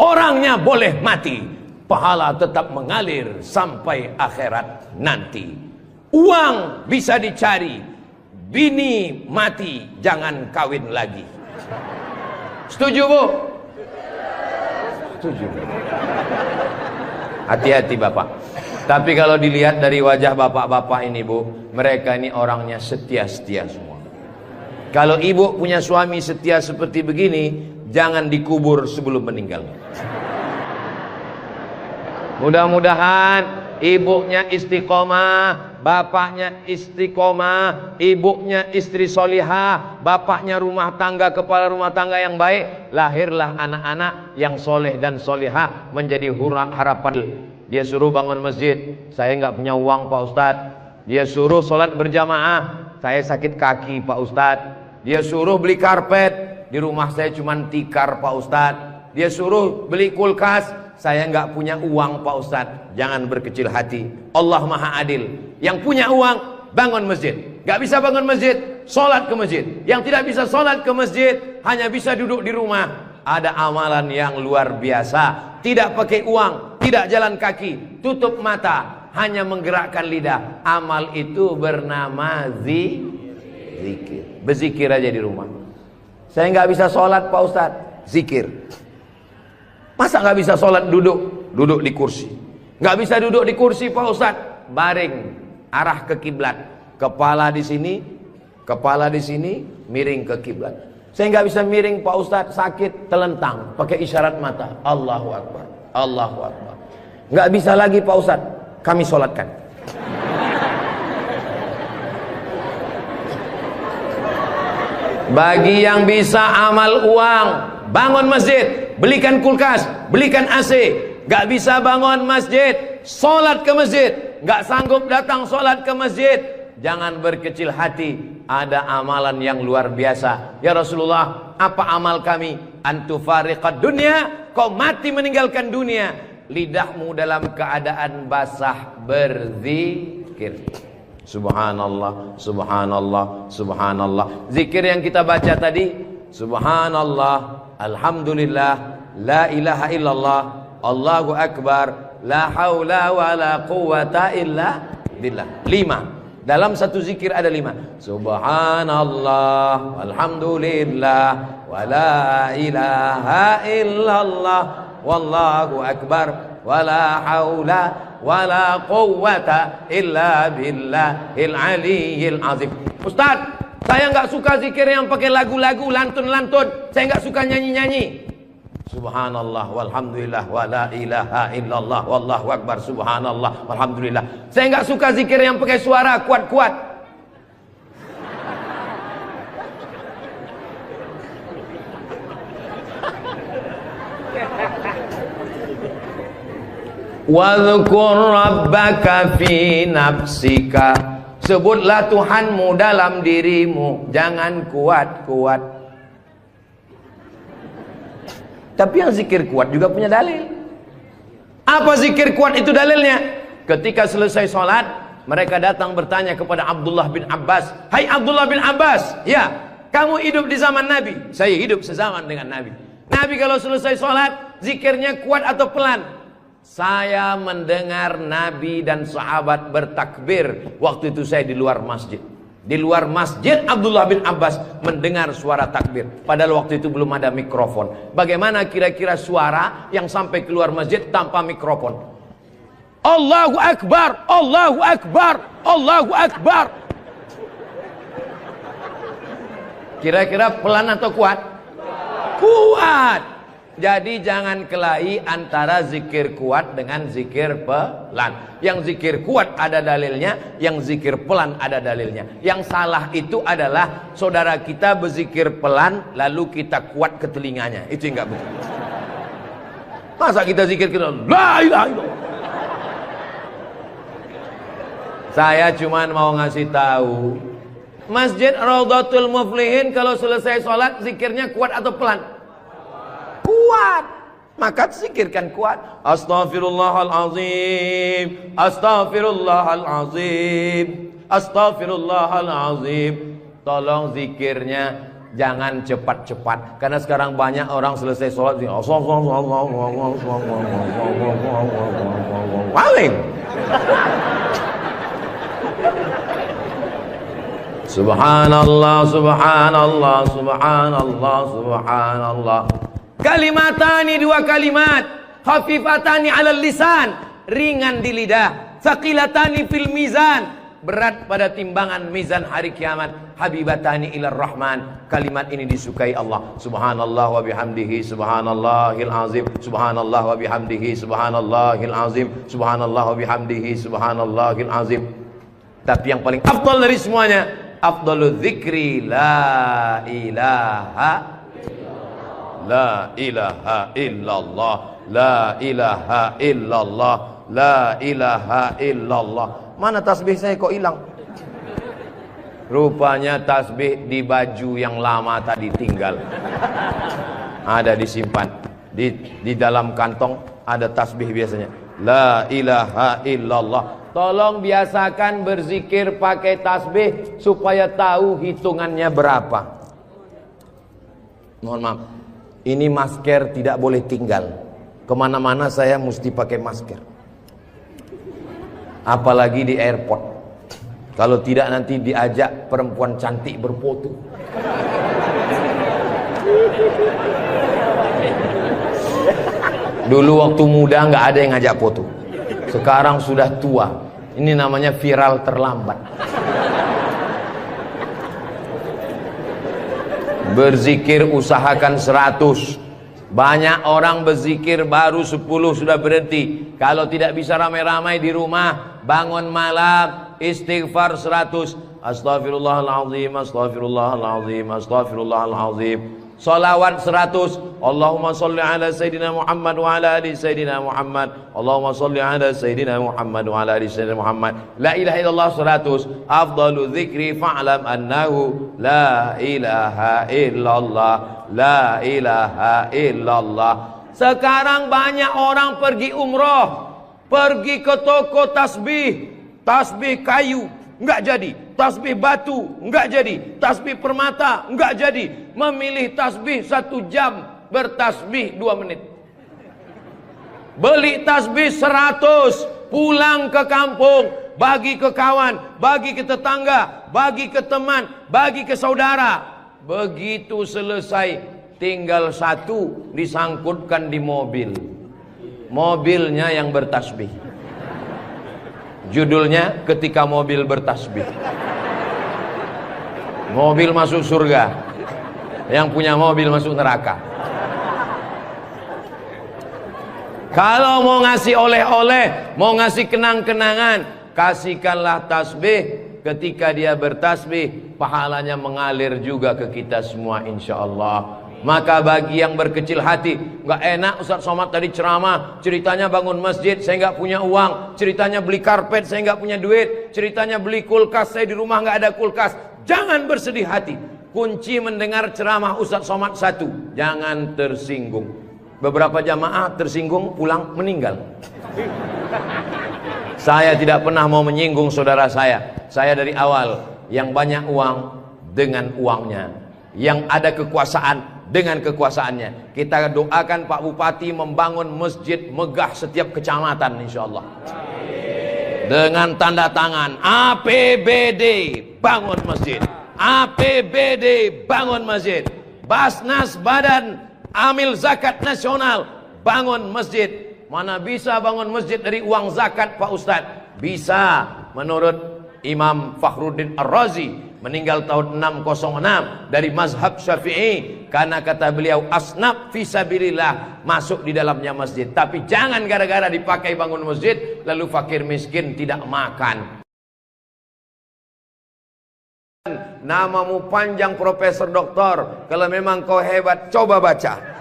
Orangnya boleh mati, pahala tetap mengalir sampai akhirat nanti. Uang bisa dicari, bini mati jangan kawin lagi. Setuju Bu? Setuju. Hati-hati Bapak. Tapi kalau dilihat dari wajah bapak-bapak ini Bu, mereka ini orangnya setia-setia semua. Kalau ibu punya suami setia seperti begini, jangan dikubur sebelum meninggal. Mudah-mudahan ibunya istiqomah, bapaknya istiqomah, ibunya istri solihah, bapaknya rumah tangga, kepala rumah tangga yang baik. Lahirlah anak-anak yang soleh dan solihah menjadi harapan. Dia suruh bangun masjid, saya nggak punya uang Pak Ustadz. Dia suruh sholat berjamaah, saya sakit kaki Pak Ustadz. Dia suruh beli karpet, di rumah saya cuma tikar Pak Ustadz. Dia suruh beli kulkas, saya nggak punya uang Pak Ustadz. Jangan berkecil hati, Allah Maha Adil. Yang punya uang bangun masjid, nggak bisa bangun masjid, sholat ke masjid. Yang tidak bisa sholat ke masjid, hanya bisa duduk di rumah. Ada amalan yang luar biasa. Tidak pakai uang, tidak jalan kaki, tutup mata, hanya menggerakkan lidah. Amal itu bernama zikir. Berzikir aja di rumah. Saya nggak bisa sholat Pak Ustadz, zikir. Masa nggak bisa sholat duduk? Duduk di kursi. Nggak bisa duduk di kursi Pak Ustadz, baring, arah ke kiblat. Kepala di sini, miring ke kiblat. Saya nggak bisa miring Pak Ustadz, sakit, telentang, pakai isyarat mata. Allahu Akbar, Allahu Akbar. Nggak bisa lagi Pak Ustadz, kami sholatkan. Bagi yang bisa amal uang, bangun masjid, belikan kulkas, belikan AC. Gak bisa bangun masjid, sholat ke masjid. Gak sanggup datang sholat ke masjid, jangan berkecil hati. Ada amalan yang luar biasa. Ya Rasulullah, apa amal kami? Antufariqad dunya, kau mati meninggalkan dunia. Lidahmu dalam keadaan basah berzikir. Subhanallah, subhanallah, subhanallah. Zikir yang kita baca tadi, subhanallah, alhamdulillah, la ilaha illallah, Allahu akbar, la haula wa la quwata illa billah. 5. Dalam satu zikir ada 5. Subhanallah, alhamdulillah, wa la ilaha illallah, wallahu akbar, wa la haula wala quwwata illa billahil aliyyil azim. Ustaz, saya nggak suka zikir yang pakai lagu-lagu, lantun-lantun. Saya nggak suka nyanyi-nyanyi. Subhanallah walhamdulillah wala ilaha illallah wallahu akbar, subhanallah walhamdulillah. Saya nggak suka zikir yang pakai suara kuat-kuat. Wadhkur rabbaka fi nafsika. Sebutlah Tuhanmu dalam dirimu, jangan kuat-kuat. Tapi yang zikir kuat juga punya dalil. Apa zikir kuat itu dalilnya? Ketika selesai sholat, mereka datang bertanya kepada Abdullah bin Abbas. Hai Abdullah bin Abbas, ya, kamu hidup di zaman Nabi. Saya hidup sezaman dengan Nabi. Nabi kalau selesai sholat, zikirnya kuat atau pelan? Saya mendengar Nabi dan sahabat bertakbir. Waktu itu saya di luar masjid. Di luar masjid Abdullah bin Abbas mendengar suara takbir. Padahal waktu itu belum ada mikrofon. Bagaimana kira-kira suara yang sampai keluar masjid tanpa mikrofon? Allahu Akbar, Allahu Akbar, Allahu Akbar. Kira-kira pelan atau kuat? Kuat. Jadi jangan kelahi antara zikir kuat dengan zikir pelan. Yang zikir kuat ada dalilnya, yang zikir pelan ada dalilnya. Yang salah itu adalah saudara kita berzikir pelan lalu kita kuat ke telinganya. Itu yang enggak betul. Masa kita zikir kita la ilaha illallah. Saya cuman mau ngasih tahu, Masjid Raudhatul Muflihin kalau selesai sholat zikirnya kuat atau pelan? Kuat. Maka zikirkan kuat. Astaghfirullahalazim, astaghfirullahalazim, astaghfirullahalazim. Tolong zikirnya jangan cepat-cepat. Karena sekarang banyak orang selesai sholat paling. Subhanallah, subhanallah, subhanallah, subhanallah. Kalimatani, 2 kalimat. Khafifatani 'alal lisan, ringan di lidah. Tsaqilatani fil mizan, berat pada timbangan mizan hari kiamat. Habibatani ilar rahman, kalimat ini disukai Allah. Subhanallah wa bihamdihi subhanallahil azim, subhanallah wa bihamdihi subhanallahil azim, subhanallah wa bihamdihi subhanallahil azim. Tapi yang paling afdal dari semuanya, afdalul dzikri la ilaha la ilaha illallah, la ilaha illallah, la ilaha illallah. Mana tasbih saya kok hilang? Rupanya tasbih di baju yang lama tadi tinggal. Ada disimpan di dalam kantong, ada tasbih biasanya. La ilaha illallah. Tolong biasakan berzikir pakai tasbih supaya tahu hitungannya berapa. mohon maaf, ini masker tidak boleh tinggal. Kemana-mana saya mesti pakai masker. Apalagi di airport. Kalau tidak nanti diajak perempuan cantik berfoto. Dulu waktu muda nggak ada yang ngajak foto. Sekarang sudah tua. Ini namanya viral terlambat. Berzikir usahakan 100. Banyak orang berzikir baru 10 sudah berhenti. Kalau tidak bisa ramai-ramai di rumah, bangun malam istighfar 100. Astaghfirullahaladzim, astaghfirullahaladzim, astaghfirullahaladzim. Salawat 100. Allahumma salli ala Sayyidina Muhammad wa ala ali Sayyidina Muhammad. Allahumma salli ala Sayyidina Muhammad wa ala ali Sayyidina Muhammad. La ilaha illallah 100. Afdalu dzikri fa'lam annahu la ilaha illallah. La ilaha illallah. Sekarang banyak orang pergi umroh, pergi ke toko tasbih. Tasbih kayu enggak jadi, tasbih batu enggak jadi, tasbih permata enggak jadi. Memilih tasbih 1 jam, bertasbih 2 menit. Beli tasbih 100, pulang ke kampung, bagi ke kawan, bagi ke tetangga, bagi ke teman, bagi ke saudara. Begitu selesai, tinggal 1 disangkutkan di mobil. Mobilnya yang bertasbih. Judulnya ketika mobil bertasbih. Mobil masuk surga, yang punya mobil masuk neraka. Kalau mau ngasih oleh-oleh, mau ngasih kenang-kenangan, kasihkanlah tasbih. Ketika dia bertasbih, pahalanya mengalir juga ke kita semua insyaallah. Maka bagi yang berkecil hati, nggak enak Ustaz Somad tadi ceramah, ceritanya bangun masjid, saya nggak punya uang, ceritanya beli karpet, saya nggak punya duit, ceritanya beli kulkas, saya di rumah nggak ada kulkas. Jangan bersedih hati. Kunci mendengar ceramah Ustaz Somad 1, jangan tersinggung. Beberapa jamaah tersinggung, pulang meninggal. Saya tidak pernah mau menyinggung saudara saya. Saya dari awal, yang banyak uang dengan uangnya, yang ada kekuasaan dengan kekuasaannya. Kita doakan Pak Bupati membangun masjid megah setiap kecamatan insyaallah. Dengan tanda tangan APBD bangun masjid, APBD bangun masjid, Basnas Badan Amil Zakat Nasional bangun masjid. Mana bisa bangun masjid dari uang zakat Pak Ustadz? Bisa. Menurut Imam Fakhruddin Ar-Razi, meninggal tahun 606, dari mazhab Syafi'i, karena kata beliau asnaf fisabilillah, masuk di dalamnya masjid. Tapi jangan gara-gara dipakai bangun masjid lalu fakir miskin tidak makan. Namamu panjang Profesor Doktor, kalau memang kau hebat coba baca.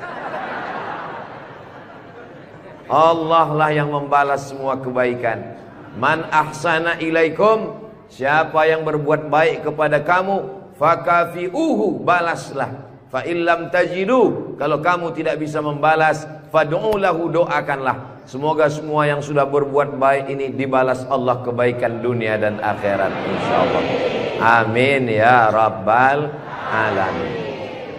Allah lah yang membalas semua kebaikan. Man ahsana ilaikum, siapa yang berbuat baik kepada kamu, fakafi'uhu, balaslah. Fa illam tajidu, kalau kamu tidak bisa membalas, fad'u lahu, doakanlah. Semoga semua yang sudah berbuat baik ini dibalas Allah kebaikan dunia dan akhirat insyaallah. Amin ya rabbal alamin.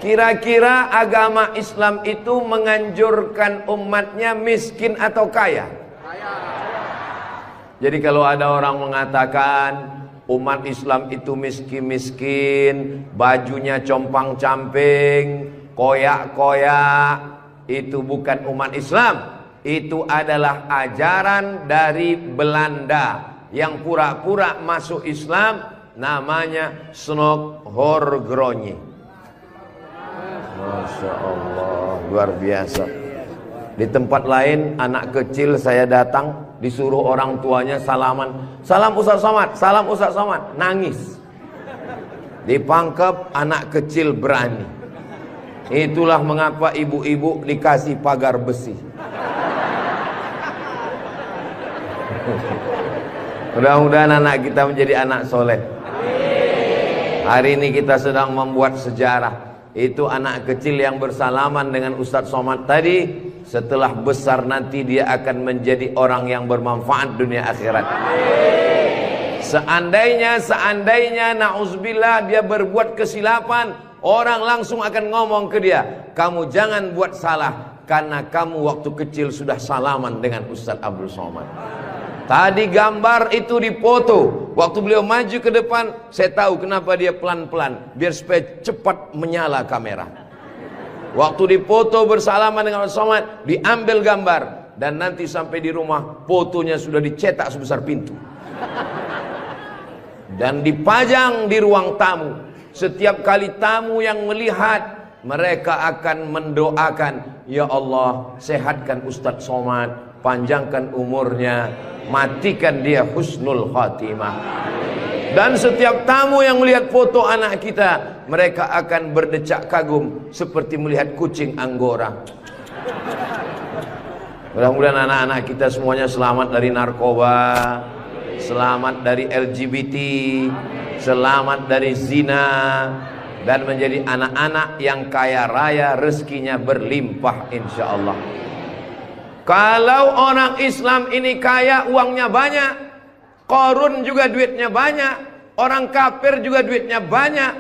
Kira-kira agama Islam itu menganjurkan umatnya miskin atau kaya? Jadi kalau ada orang mengatakan umat Islam itu miskin-miskin, bajunya compang-camping, koyak-koyak, itu bukan umat Islam. Itu adalah ajaran dari Belanda yang pura-pura masuk Islam, namanya Snokhorgronni. Masya Allah, luar biasa. Di tempat lain anak kecil saya datang, disuruh orang tuanya salaman, salam Ustaz Somad, salam Ustaz Somad, nangis. Dipangkep anak kecil berani. Itulah mengapa ibu-ibu dikasih pagar besi. Mudah-mudahan anak kita menjadi anak soleh. Hari ini kita sedang membuat sejarah. Itu anak kecil yang bersalaman dengan Ustadz Somad tadi, setelah besar nanti dia akan menjadi orang yang bermanfaat dunia akhirat. Seandainya na'udzubillah dia berbuat kesilapan, orang langsung akan ngomong ke dia, kamu jangan buat salah, karena kamu waktu kecil sudah salaman dengan Ustaz Abdul Somad. Tadi gambar itu dipoto, waktu beliau maju ke depan, saya tahu kenapa dia pelan-pelan, biar supaya cepat menyala kamera. Waktu dipoto bersalaman dengan Abdul Somad, diambil gambar, dan nanti sampai di rumah fotonya sudah dicetak sebesar pintu dan dipajang di ruang tamu. Setiap kali tamu yang melihat, mereka akan mendoakan, ya Allah, sehatkan Ustadz Somad, panjangkan umurnya, matikan dia husnul khatimah. Dan setiap tamu yang melihat foto anak kita, mereka akan berdecak kagum seperti melihat kucing Anggora. Mudah-mudahan anak-anak kita semuanya selamat dari narkoba, selamat dari LGBT, selamat dari zina, dan menjadi anak-anak yang kaya raya, rezekinya berlimpah insya Allah. Kalau orang Islam ini kaya, uangnya banyak, Qarun juga duitnya banyak, orang kafir juga duitnya banyak,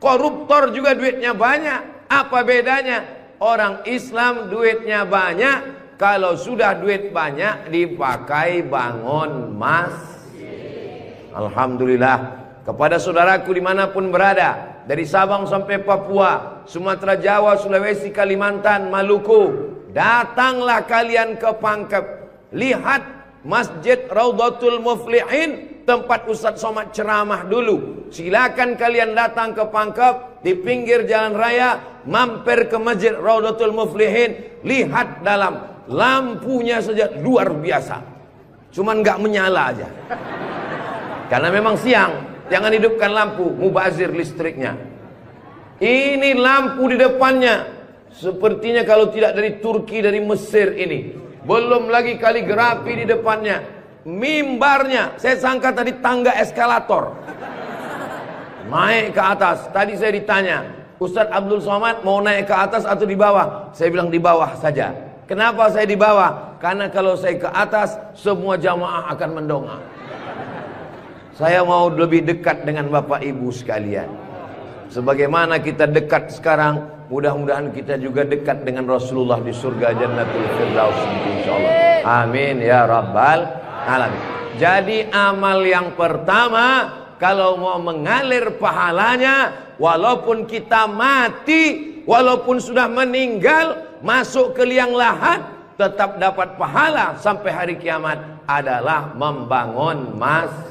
koruptor juga duitnya banyak. Apa bedanya? Orang Islam duitnya banyak, kalau sudah duit banyak dipakai bangun masjid. Alhamdulillah. Kepada saudaraku dimanapun berada, dari Sabang sampai Papua, Sumatera, Jawa, Sulawesi, Kalimantan, Maluku, datanglah kalian ke Pangkep. Lihat Masjid Raudhatul Muflihin, tempat Ustadz Somad ceramah dulu. Silakan kalian datang ke Pangkep, di pinggir jalan raya, mampir ke Masjid Raudhatul Muflihin. Lihat dalam, lampunya saja luar biasa, cuman nggak menyala aja karena memang siang. Jangan hidupkan lampu, mubazir listriknya. Ini lampu di depannya sepertinya kalau tidak dari Turki, dari Mesir ini. Belum lagi kaligrafi di depannya. Mimbarnya, saya sangka tadi tangga eskalator naik ke atas. Tadi saya ditanya, Ustadz Abdul Somad mau naik ke atas atau di bawah? Saya bilang di bawah saja. Kenapa saya di bawah? Karena kalau saya ke atas, semua jamaah akan mendongak. Saya mau lebih dekat dengan Bapak Ibu sekalian. Sebagaimana kita dekat sekarang, mudah-mudahan kita juga dekat dengan Rasulullah di surga Jannatul Firdaus insyaallah. Amin ya rabbal alamin. Jadi amal yang pertama, kalau mau mengalir pahalanya, walaupun kita mati, walaupun sudah meninggal, masuk ke liang lahat, tetap dapat pahala sampai hari kiamat, adalah membangun masjid.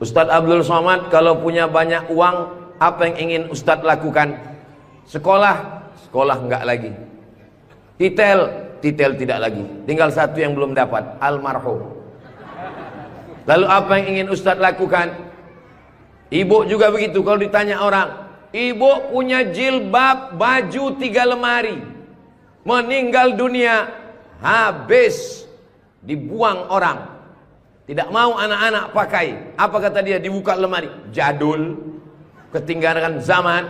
Ustadz Abdul Somad kalau punya banyak uang, apa yang ingin Ustadz lakukan? Sekolah, sekolah enggak lagi. Titel, titel tidak lagi. Tinggal satu yang belum dapat, almarhum. Lalu apa yang ingin Ustadz lakukan? Ibu juga begitu. Kalau ditanya orang, ibu punya jilbab, baju 3 lemari, meninggal dunia, habis, dibuang orang, tidak mau anak-anak pakai. Apa kata dia? Dibuka lemari, jadul, ketinggalan zaman.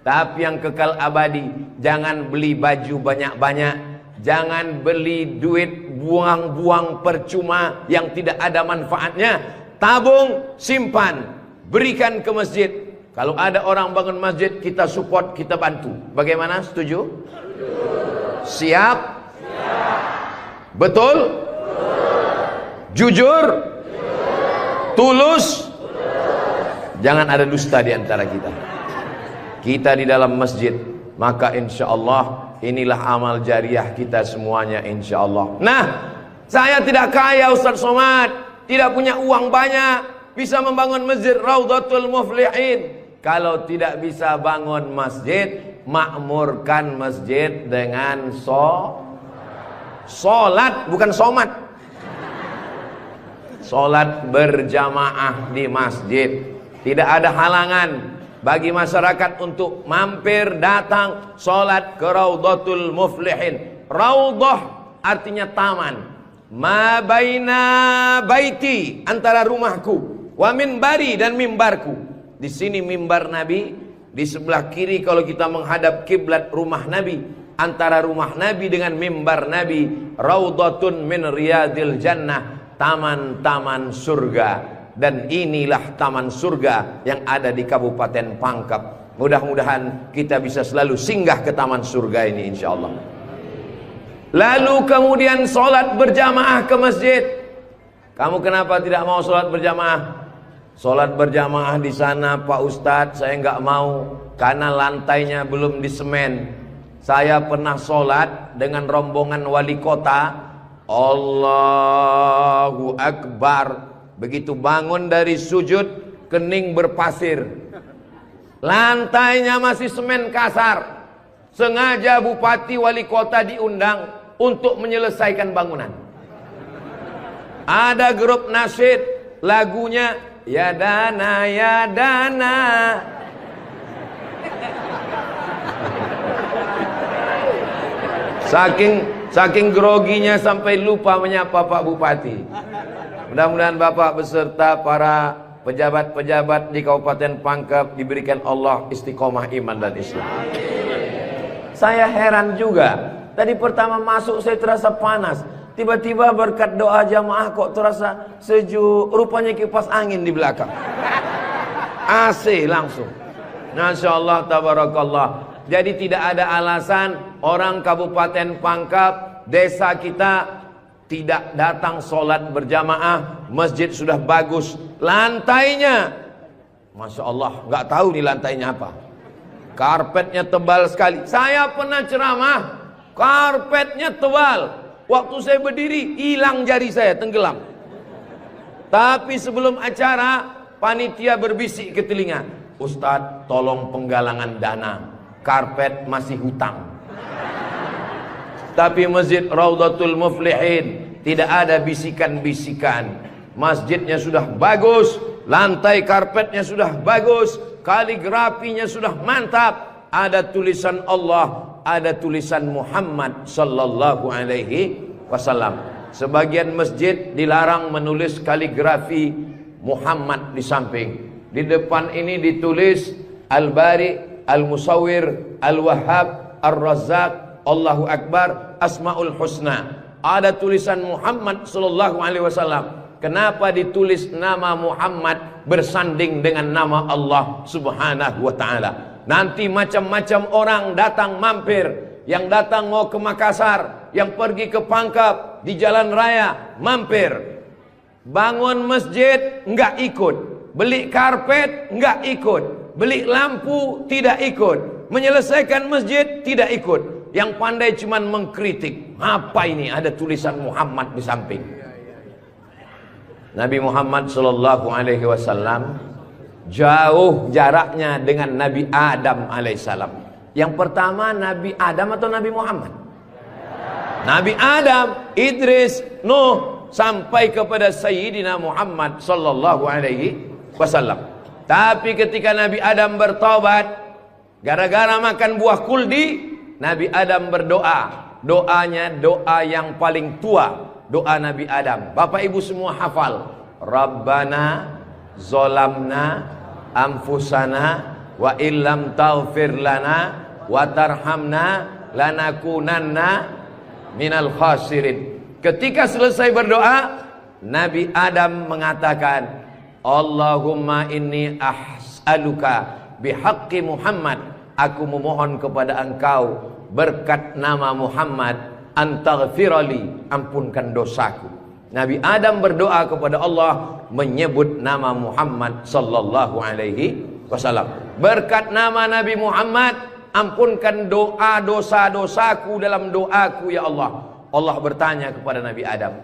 Tapi yang kekal abadi, jangan beli baju banyak-banyak, jangan beli duit buang-buang percuma yang tidak ada manfaatnya. Tabung, simpan, berikan ke masjid. Kalau ada orang bangun masjid, kita support, kita bantu. Bagaimana? Setuju? Siap? Betul? Jujur? Tulus? Jangan ada dusta di antara kita. Kita di dalam masjid, maka insya Allah inilah amal jariah kita semuanya insya Allah. Nah, saya tidak kaya Ustadz Somad, tidak punya uang banyak, bisa membangun masjid Raudhatul Muflihin. Kalau tidak bisa bangun masjid, makmurkan masjid dengan sholat, bukan somat. Sholat berjamaah di masjid. Tidak ada halangan bagi masyarakat untuk mampir, datang, sholat ke Raudhatul Muflihin. Raudhah artinya taman. Ma baina baiti, antara rumahku, wa minbari, dan mimbarku. Di sini mimbar Nabi, di sebelah kiri kalau kita menghadap kiblat rumah Nabi. Antara rumah Nabi dengan mimbar Nabi, Raudhatun min riyadil jannah, taman-taman surga. Dan inilah taman surga yang ada di Kabupaten Pangkep. Mudah-mudahan kita bisa selalu singgah ke taman surga ini insyaallah. Lalu kemudian sholat berjamaah ke masjid. Kamu kenapa tidak mau sholat berjamaah? Sholat berjamaah di sana Pak Ustadz saya nggak mau karena lantainya belum disemen. Saya pernah sholat dengan rombongan wali kota. Allahu Akbar. Begitu bangun dari sujud, kening berpasir. Lantainya masih semen kasar. Sengaja bupati wali kota diundang untuk menyelesaikan bangunan. Ada grup nasyid, lagunya ya dana ya dana. Saking groginya sampai lupa menyapa Pak Bupati. Mudah-mudahan Bapak beserta para pejabat-pejabat di Kabupaten Pangkep diberikan Allah istiqomah iman dan Islam. Saya heran juga. Tadi pertama masuk saya terasa panas. Tiba-tiba berkat doa jamaah kok terasa sejuk. Rupanya kipas angin di belakang. AC langsung. Masya Allah, tabarakallah. Jadi tidak ada alasan orang Kabupaten Pangkep, desa kita tidak datang sholat berjamaah. Masjid sudah bagus, lantainya Masya Allah, nggak tahu nih lantainya apa. Karpetnya tebal sekali. Saya pernah ceramah, karpetnya tebal. Waktu saya berdiri, hilang jari saya, tenggelam. Tapi sebelum acara, panitia berbisik ke telinga, Ustadz tolong penggalangan dana, karpet masih hutang. Tapi Masjid Raudhatul Muflihin tidak ada bisikan-bisikan. Masjidnya sudah bagus, lantai karpetnya sudah bagus, kaligrafinya sudah mantap. Ada tulisan Allah, ada tulisan Muhammad sallallahu alaihi wasallam. Sebagian masjid dilarang menulis kaligrafi Muhammad di samping. Di depan ini ditulis Al-Bari, Al-Musawwir, Al-Wahhab, Ar-Razzaq, Allahu Akbar, Asmaul Husna. Ada tulisan Muhammad sallallahu alaihi wasallam. Kenapa ditulis nama Muhammad bersanding dengan nama Allah Subhanahu wa taala? Nanti macam-macam orang datang mampir. Yang datang mau ke Makassar, yang pergi ke Pangkep, di jalan raya mampir. Bangun masjid enggak ikut, beli karpet enggak ikut, beli lampu tidak ikut, menyelesaikan masjid tidak ikut. Yang pandai cuman mengkritik. Apa ini ada tulisan Muhammad di samping? Nabi Muhammad sallallahu alaihi wasallam jauh jaraknya dengan Nabi Adam alaihissalam. Yang pertama Nabi Adam atau Nabi Muhammad? Nabi Adam, Idris, Nuh sampai kepada Sayyidina Muhammad sallallahu alaihi wasallam. Tapi ketika Nabi Adam bertobat gara-gara makan buah kuldi, Nabi Adam berdoa. Doanya doa yang paling tua, doa Nabi Adam. Bapak Ibu semua hafal. Rabbana zolamna anfusana wa illam taghfir lana wa tarhamna lanakunanna minal khasirin. Ketika selesai berdoa, Nabi Adam mengatakan, Allahumma inni as'aluka bihaqqi Muhammad. Aku memohon kepada engkau berkat nama Muhammad, antaghfirali, ampunkan dosaku. Nabi Adam berdoa kepada Allah menyebut nama Muhammad sallallahu alaihi wasallam. Berkat nama Nabi Muhammad, ampunkan doa dosa-dosaku dalam doaku ya Allah. Allah bertanya kepada Nabi Adam.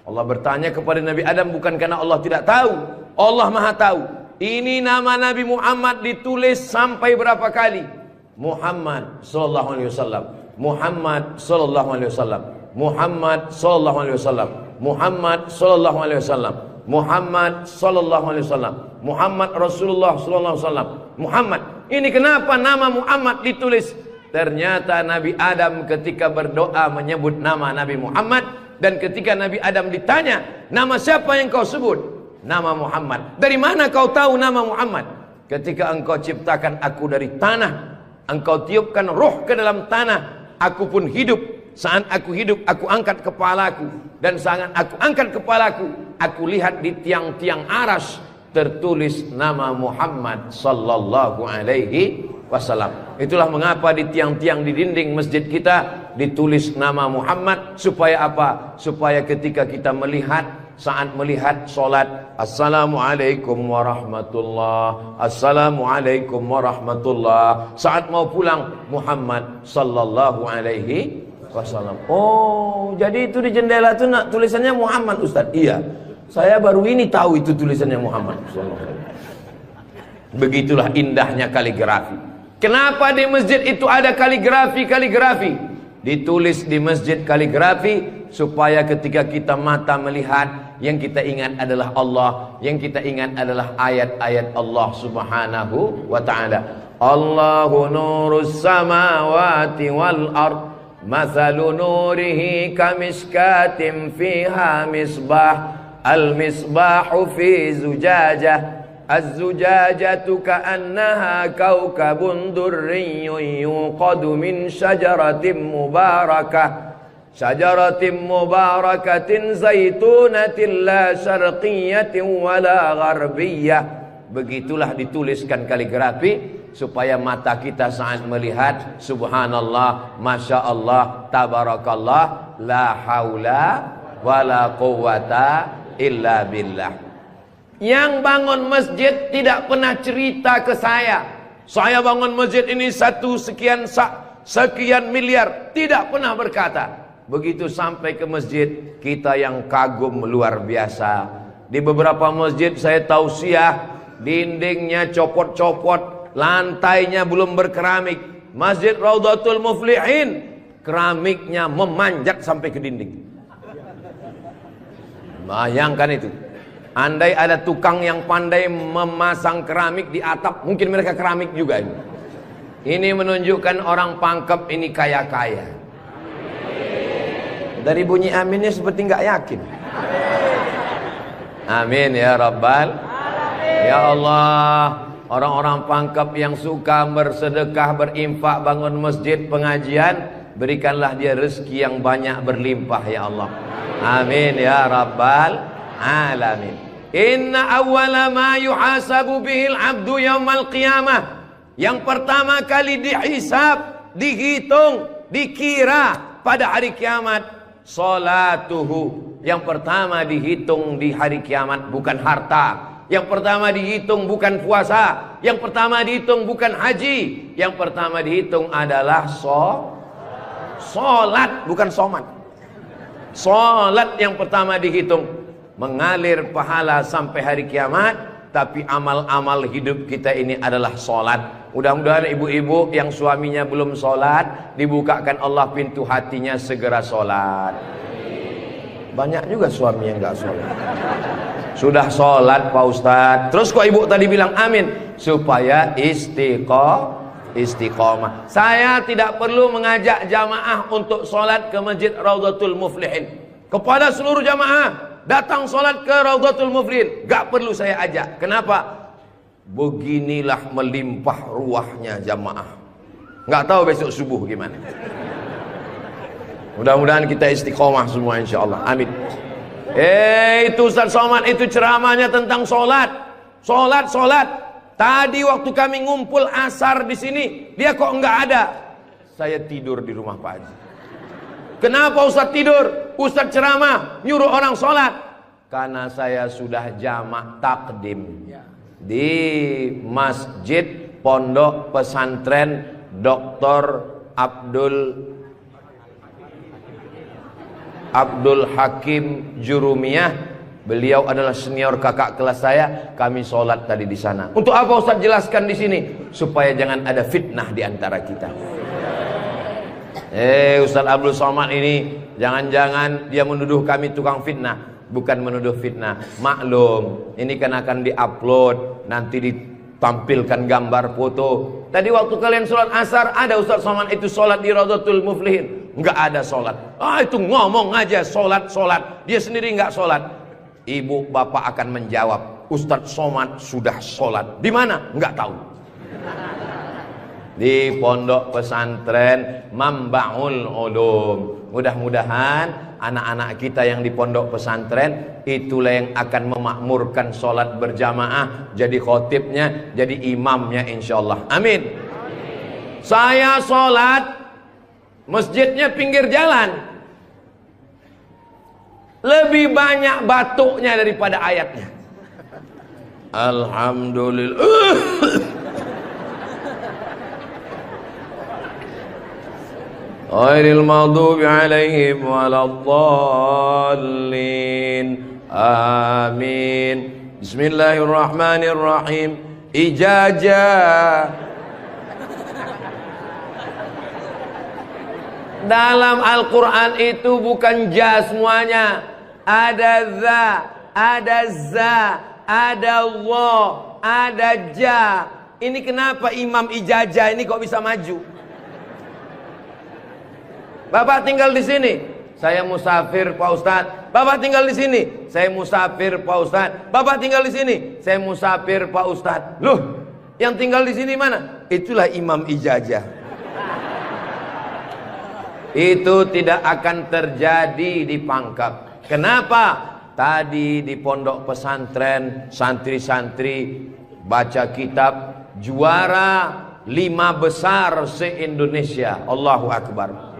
Allah bertanya kepada Nabi Adam bukan karena Allah tidak tahu. Allah Maha tahu. Ini nama Nabi Muhammad ditulis sampai berapa kali? Muhammad sallallahu alaihi wasallam. Muhammad sallallahu alaihi wasallam. Muhammad sallallahu alaihi wasallam. Muhammad sallallahu alaihi wasallam. Muhammad sallallahu alaihi wasallam. Muhammad Rasulullah sallallahu alaihi wasallam. Muhammad. Ini kenapa nama Muhammad ditulis? Ternyata Nabi Adam ketika berdoa menyebut nama Nabi Muhammad, dan ketika Nabi Adam ditanya, nama siapa yang kau sebut? Nama Muhammad. Dari mana kau tahu nama Muhammad? Ketika engkau ciptakan aku dari tanah, engkau tiupkan roh ke dalam tanah, aku pun hidup. Saat aku hidup, aku angkat kepalaku. Dan saat aku angkat kepalaku, aku lihat di tiang-tiang aras tertulis nama Muhammad sallallahu alaihi wasallam. Itulah mengapa di tiang-tiang di dinding masjid kita ditulis nama Muhammad. Supaya apa? Supaya ketika kita melihat, saat melihat solat, Assalamualaikum warahmatullah, Assalamualaikum warahmatullah. Saat mau pulang, Muhammad sallallahu alaihi wasallam. Oh, jadi itu di jendela itu nak tulisannya Muhammad, Ustaz? Iya, saya baru ini tahu itu tulisannya Muhammad sallallahu alaihi wasallam. Begitulah indahnya kaligrafi. Kenapa di masjid itu ada kaligrafi? Ditulis di masjid kaligrafi supaya ketika kita mata melihat, yang kita ingat adalah Allah, yang kita ingat adalah ayat-ayat Allah subhanahu wa ta'ala. Allahu nurus samawati wal ard, mathalu nurihi kamiskatin fiha misbah, al misbahu fi zujajah, الزجاجة كأنها كوكب دري يوقد من شجرة مباركة زيتونة لا شرقية ولا غربية. Begitulah dituliskan kaligrafi supaya mata kita saat melihat, subhanallah, masya Allah, tabarakallah, la haula wala quwata illa billah. Yang bangun masjid tidak pernah cerita ke saya bangun masjid ini sekian miliar. Tidak pernah berkata. Begitu sampai ke masjid, kita yang kagum luar biasa. Di beberapa masjid saya tausiah, dindingnya copot-copot, lantainya belum berkeramik. Masjid Raudhatul Muflihin, keramiknya memanjat sampai ke dinding. Bayangkan itu. Andai ada tukang yang pandai memasang keramik di atap, mungkin mereka keramik juga ini. Ini menunjukkan orang Pangkep ini kaya-kaya. Dari bunyi aminnya seperti nggak yakin. Amin ya Rabbal. Ya Allah, orang-orang Pangkep yang suka bersedekah, berinfak, bangun masjid, pengajian, berikanlah dia rezeki yang banyak berlimpah ya Allah. Amin ya Rabbal alamin. Inna awwala ma yuhasabu bihil abdu yaumal qiyamah. Yang pertama kali dihisab, dihitung, dikira pada hari kiamat, salatuhu. Yang pertama dihitung di hari kiamat bukan harta. Yang pertama dihitung bukan puasa. Yang pertama dihitung bukan haji. Yang pertama dihitung adalah solat, bukan somat. Solat yang pertama dihitung. Mengalir pahala sampai hari kiamat. Tapi amal-amal hidup kita ini adalah solat. Mudah-mudahan ibu-ibu yang suaminya belum solat, dibukakan Allah pintu hatinya segera solat. Banyak juga suami yang gak solat. Sudah solat Pak Ustadz, terus kok ibu tadi bilang amin? Supaya istiqomah. Saya tidak perlu mengajak jamaah untuk solat ke Masjid Raudhatul Muflihin. Kepada seluruh jamaah, datang solat ke Raudhatul Muflihin, gak perlu saya ajak. Kenapa? Beginilah melimpah ruahnya jamaah. Gak tahu besok subuh gimana. Mudah-mudahan kita istiqomah semua insyaallah. Amin. Itu Ustaz Somad itu ceramahnya tentang solat. Solat. Tadi waktu kami ngumpul asar di sini, dia kok enggak ada. Saya tidur di rumah Pak Haji. Kenapa Ustaz tidur? Ustaz ceramah, nyuruh orang sholat. Karena saya sudah jamak takdim di Masjid Pondok Pesantren Dr. Abdul Hakim Jurumiyah. Beliau adalah senior kakak kelas saya. Kami sholat tadi di sana. Untuk apa Ustaz jelaskan di sini? Supaya jangan ada fitnah di antara kita. Ustaz Abdul Somad ini jangan-jangan dia menuduh kami tukang fitnah. Bukan menuduh fitnah. Maklum, ini kan akan diupload, nanti ditampilkan gambar foto. Tadi waktu kalian sholat asar, ada Ustaz Somad itu sholat di Raudhatul Muflihin. Enggak ada sholat. Itu ngomong aja sholat. Dia sendiri enggak sholat. Ibu bapak akan menjawab, Ustaz Somad sudah sholat. Di mana? Enggak tahu. Di Pondok Pesantren Mambaul Ulum. Mudah-mudahan anak-anak kita yang di pondok pesantren itulah yang akan memakmurkan sholat berjamaah, jadi khotibnya, jadi imamnya insyaallah. Amin. Saya sholat masjidnya pinggir jalan, lebih banyak batuknya daripada ayatnya. Alhamdulillah. Ghairil maghdubi alaihim waladdallin. Amin. Bismillahirrahmanirrahim. Ijazah. Dalam Al-Quran itu bukan ja semuanya. Ada za, ada za, ada Allah, ada ja. Ini kenapa Imam Ijazah ini kok bisa maju? Bapak tinggal di sini, saya musafir Pak Ustadz. Bapak tinggal di sini, saya musafir Pak Ustadz. Bapak tinggal di sini, saya musafir Pak Ustadz. Loh, yang tinggal di sini mana? Itulah Imam Ijazah. Itu tidak akan terjadi di Pangkep. Kenapa? Tadi di pondok pesantren santri-santri baca kitab juara 5 besar se-Indonesia. Allahu Akbar.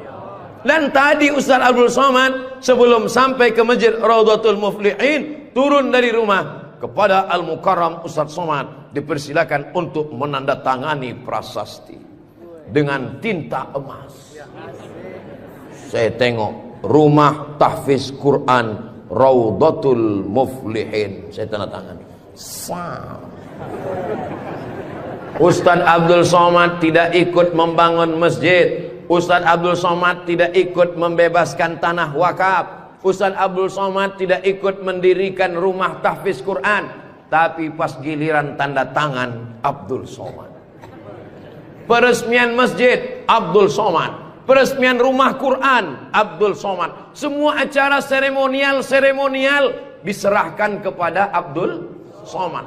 Dan tadi Ustaz Abdul Somad sebelum sampai ke Masjid Raudhatul Muflihin turun dari rumah kepada Al-Mukarram Ustaz Somad dipersilakan untuk menandatangani prasasti dengan tinta emas. Saya tengok rumah tahfiz Quran Raudhatul Muflihin, saya tanda tangan. Ustaz Abdul Somad tidak ikut membangun masjid. Ustaz Abdul Somad tidak ikut membebaskan tanah wakaf. Ustaz Abdul Somad tidak ikut mendirikan rumah tahfiz Quran. Tapi pas giliran tanda tangan Abdul Somad. Peresmian masjid Abdul Somad. Peresmian rumah Quran Abdul Somad. Semua acara seremonial diserahkan kepada Abdul Somad.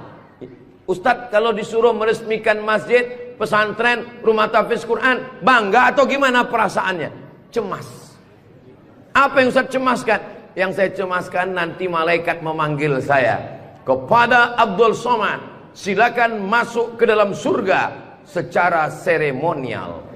Ustadz kalau disuruh meresmikan masjid, pesantren, rumah tahfiz Quran, bangga atau gimana perasaannya? Cemas. Apa yang Ustadz cemaskan? Yang saya cemaskan nanti malaikat memanggil saya. Kepada Abdul Somad, silakan masuk ke dalam surga secara seremonial.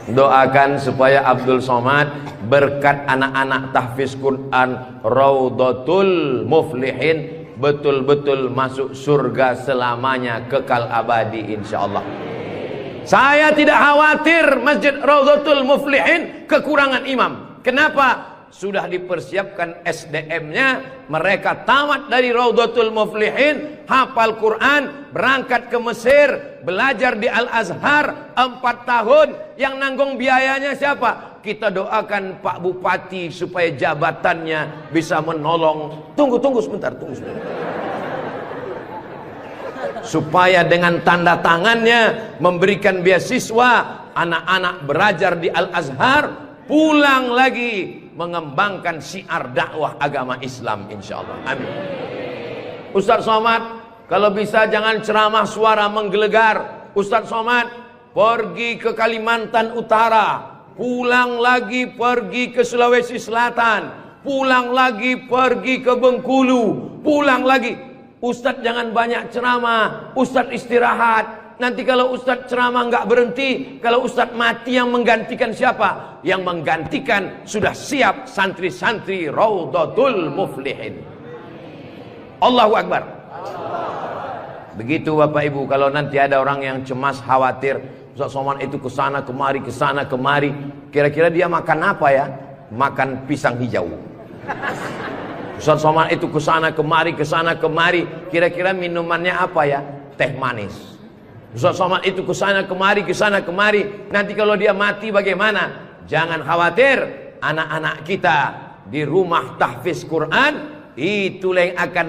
Doakan supaya Abdul Somad berkat anak-anak tahfiz Quran Raudhatul Muflihin betul-betul masuk surga selamanya, kekal abadi insyaallah. Saya tidak khawatir Masjid Raudhatul Muflihin kekurangan imam. Kenapa? Sudah dipersiapkan SDM-nya. Mereka tamat dari Raudhatul Muflihin, hafal Quran, berangkat ke Mesir, belajar di Al-Azhar 4 tahun. Yang nanggung biayanya siapa? Kita doakan Pak Bupati supaya jabatannya bisa menolong. Tunggu sebentar. Supaya dengan tanda tangannya memberikan beasiswa, anak-anak belajar di Al-Azhar, pulang lagi mengembangkan syiar dakwah agama Islam insyaallah. Amin. Ustaz Somad, kalau bisa jangan ceramah suara menggelegar. Ustaz Somad pergi ke Kalimantan Utara, pulang lagi pergi ke Sulawesi Selatan, pulang lagi pergi ke Bengkulu, pulang lagi. Ustaz jangan banyak ceramah, Ustaz istirahat. Nanti kalau Ustaz ceramah nggak berhenti, kalau Ustaz mati yang menggantikan siapa? Yang menggantikan sudah siap santri-santri Raudhatul Muflihin. Allahu Akbar. Begitu Bapak Ibu, kalau nanti ada orang yang cemas, khawatir, Ustaz Somad itu kesana kemari, kira-kira dia makan apa ya? Makan pisang hijau. Ustaz Somad itu kesana kemari, kira-kira minumannya apa ya? Teh manis. Ustaz Somad itu kesana kemari. Nanti kalau dia mati bagaimana? Jangan khawatir, anak-anak kita di rumah tahfiz Quran itulah yang akan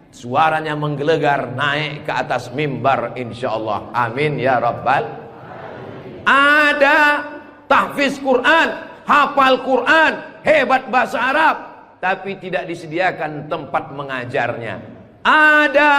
suaranya menggelegar naik ke atas mimbar insyaallah. Amin ya rabbal. Ada tahfiz Quran, hafal Quran, hebat bahasa Arab, tapi tidak disediakan tempat mengajarnya. Ada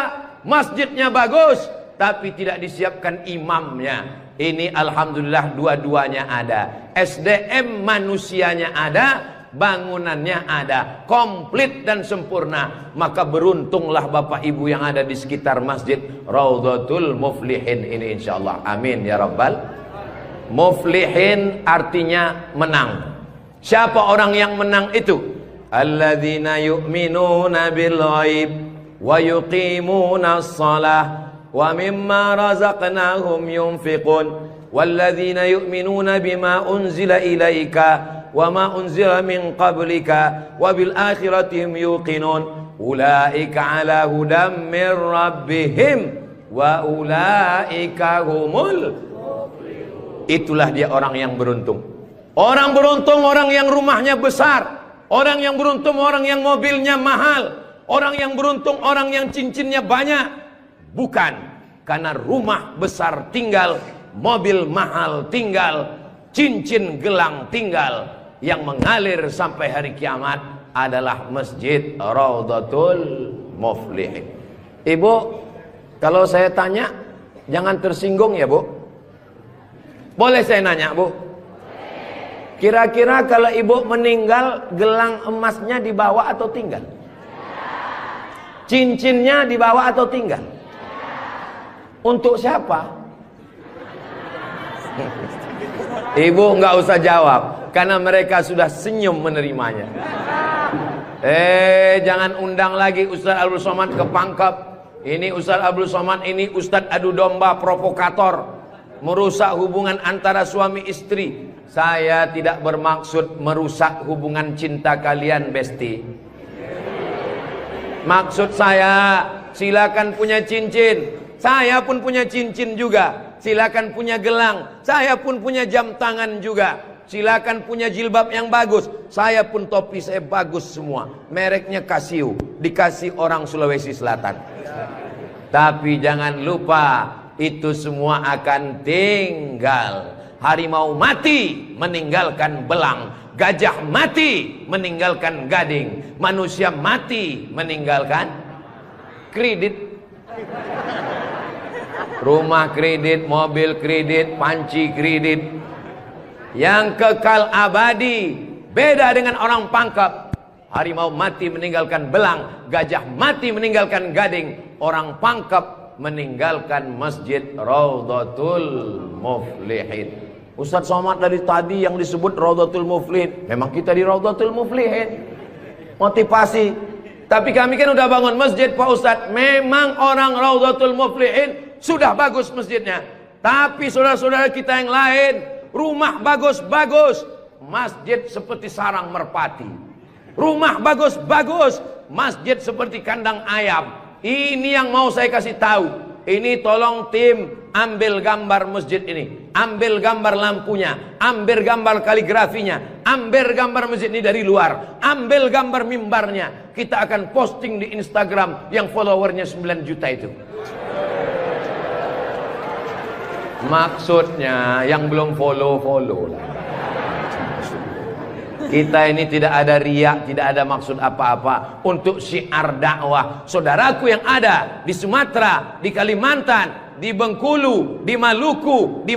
masjidnya bagus, tapi tidak disiapkan imamnya. Ini alhamdulillah dua-duanya ada. SDM manusianya ada, bangunannya ada, komplit dan sempurna. Maka beruntunglah Bapak Ibu yang ada di sekitar Masjid Raudhatul Muflihin ini insyaallah. Amin ya rabbal. Muflihin artinya menang. Siapa orang yang menang itu? Alladzina yu'minuna bil ghaib wa yuqimuna shalah wa mimma razaqnahum yunfiqun walladzina yu'minuna bima unzila ilaika wa ma unzila min qablika wa bil akhirati hum yuqinun ulaika ala hudam min rabbihim wa ulaika humul muflihun. Itulah dia orang yang beruntung. Orang beruntung orang yang rumahnya besar, orang yang beruntung orang yang mobilnya mahal, orang yang beruntung orang yang cincinnya banyak. Bukan karena rumah besar tinggal, mobil mahal tinggal, cincin gelang tinggal. Yang mengalir sampai hari kiamat adalah Masjid Raudhatul Muflihin. Ibu, kalau saya tanya jangan tersinggung ya Bu. Boleh saya nanya Bu? Kira-kira kalau ibu meninggal, gelang emasnya dibawa atau tinggal? Cincinnya dibawa atau tinggal? Untuk siapa? Ibu nggak usah jawab, karena mereka sudah senyum menerimanya. Jangan undang lagi Ustaz Abdul Somad ke Pangkep. Ini Ustaz Abdul Somad ini Ustaz adu domba provokator, merusak hubungan antara suami istri. Saya tidak bermaksud merusak hubungan cinta kalian, Besti. Maksud saya, silakan punya cincin. Saya pun punya cincin juga. Silakan punya gelang. Saya pun punya jam tangan juga. Silakan punya jilbab yang bagus. Saya pun topi saya bagus semua. Mereknya Casio. Dikasih orang Sulawesi Selatan. Tapi jangan lupa, itu semua akan tinggal. Harimau mati meninggalkan belang, gajah mati meninggalkan gading, manusia mati meninggalkan kredit. Rumah kredit, mobil kredit, panci kredit. Yang kekal abadi beda dengan orang Pangkep. Harimau mati meninggalkan belang, gajah mati meninggalkan gading. Orang Pangkep meninggalkan Masjid Raudhatul Muflihin. Ustaz Somad dari tadi yang disebut Raudhatul Muflihin, memang kita di Raudhatul Muflihin. Motivasi. Tapi kami kan udah bangun masjid Pak Ustaz. Memang orang Raudhatul Muflihin sudah bagus masjidnya. Tapi saudara-saudara kita yang lain, rumah bagus-bagus, masjid seperti sarang merpati. Rumah bagus-bagus, masjid seperti kandang ayam. Ini yang mau saya kasih tahu. Ini tolong tim ambil gambar masjid ini, ambil gambar lampunya, ambil gambar kaligrafinya, ambil gambar masjid ini dari luar, ambil gambar mimbarnya. Kita akan posting di Instagram yang followernya 9 juta itu. Maksudnya yang belum follow lah. Kita ini tidak ada riak, tidak ada maksud apa-apa. Untuk syiar dakwah saudaraku yang ada di Sumatera, di Kalimantan, di Bengkulu, di Maluku,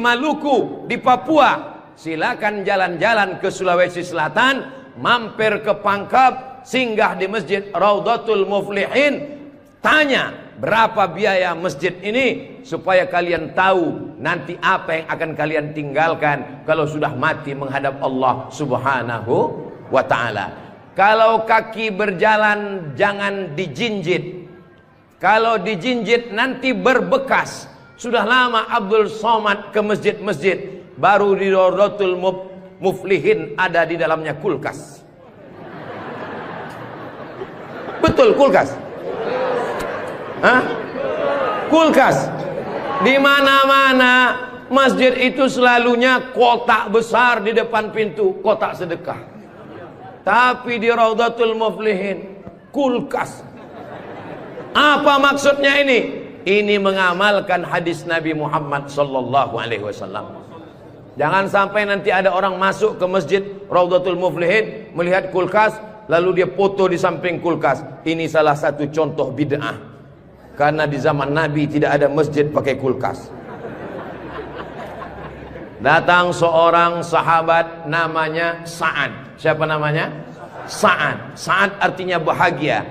di Papua. Silakan jalan-jalan ke Sulawesi Selatan, mampir ke Pangkep, singgah di Masjid Raudhatul Muflihin. Tanya berapa biaya masjid ini, supaya kalian tahu nanti apa yang akan kalian tinggalkan kalau sudah mati menghadap Allah Subhanahu wa ta'ala. Kalau kaki berjalan jangan dijinjit. Kalau dijinjit nanti berbekas. Sudah lama Abdul Somad ke masjid-masjid, baru di Raudhatul Muflihin ada di dalamnya kulkas. Betul kulkas? Hah? Kulkas. Di mana-mana masjid itu selalunya kotak besar di depan pintu, kotak sedekah. Tapi di Raudhatul Muflihin kulkas. Apa maksudnya ini? Ini mengamalkan hadis Nabi Muhammad sallallahu alaihi wasallam. Jangan sampai nanti ada orang masuk ke Masjid Raudhatul Muflihin melihat kulkas, lalu dia foto di samping kulkas. Ini salah satu contoh bid'ah. Karena di zaman Nabi tidak ada masjid pakai kulkas. Datang seorang sahabat namanya Sa'ad. Siapa namanya? Sa'ad. Sa'ad artinya bahagia.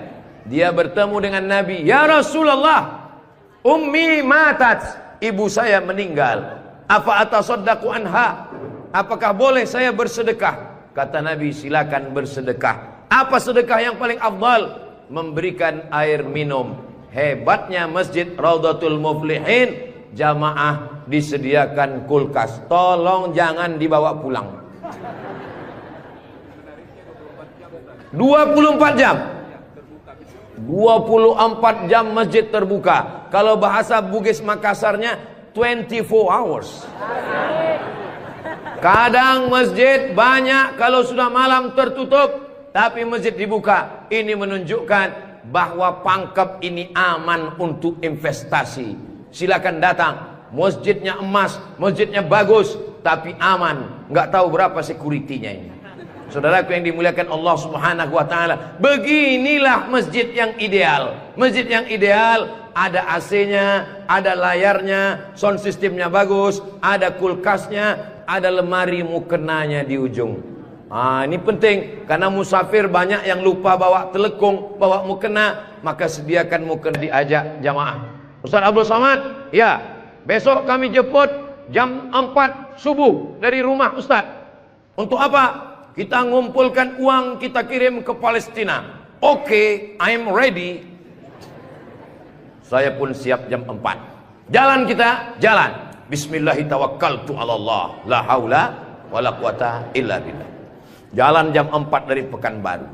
Dia bertemu dengan Nabi. Ya Rasulullah, ummi matat, ibu saya meninggal. Apa atasaddaqu anha? Apakah boleh saya bersedekah? Kata Nabi, silakan bersedekah. Apa sedekah yang paling afdal? Memberikan air minum. Hebatnya Masjid Raudhatul Muflihin, jamaah disediakan kulkas. Tolong jangan dibawa pulang. 24 jam. 24 jam masjid terbuka. Kalau bahasa Bugis Makassarnya 24 hours. Kadang masjid banyak, kalau sudah malam tertutup, tapi masjid dibuka. Ini menunjukkan bahwa Pangkep ini aman untuk investasi. Silakan datang. Masjidnya emas, masjidnya bagus, tapi aman. Nggak tahu berapa security-nya ini. Saudaraku yang dimuliakan Allah Subhanahu wa taala, beginilah masjid yang ideal. Masjid yang ideal ada AC-nya, ada layarnya, sound systemnya bagus, ada kulkasnya, ada lemari mukenanya di ujung. Ini penting karena musafir banyak yang lupa bawa telekung, bawa mukena, maka sediakan mukena. Diajak jamaah. Ustaz Abdul Somad, ya, besok kami jemput jam 4 subuh dari rumah Ustaz. Untuk apa? Kita ngumpulkan uang, kita kirim ke Palestina. Oke, I'm ready. Saya pun siap jam 4. Jalan kita, jalan. Bismillahirrahmanirrahim. Allah, la haula wala quwata illa billah. Jalan jam 4 dari Pekanbaru.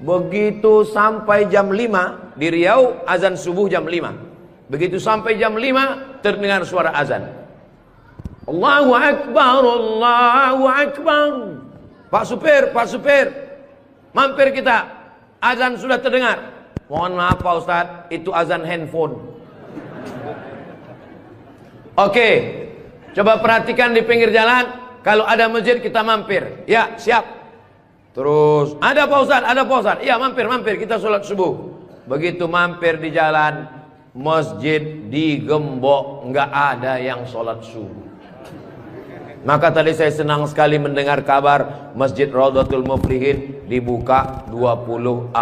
Begitu sampai jam 5 di Riau, azan subuh jam 5. Begitu sampai jam 5 terdengar suara azan. Allahu Akbar, Allahu Akbar. Pak supir, mampir kita. Azan sudah terdengar. Mohon maaf Pak Ustadz, itu azan handphone. Oke, coba perhatikan di pinggir jalan. Kalau ada masjid kita mampir. Ya, siap. Terus, ada Pak Ustadz, ada Pak Ustadz. Iya, mampir, kita sholat subuh. Begitu mampir di jalan, masjid digembok, nggak ada yang sholat subuh. Maka tadi saya senang sekali mendengar kabar Masjid Raudhatul Muflihin dibuka 24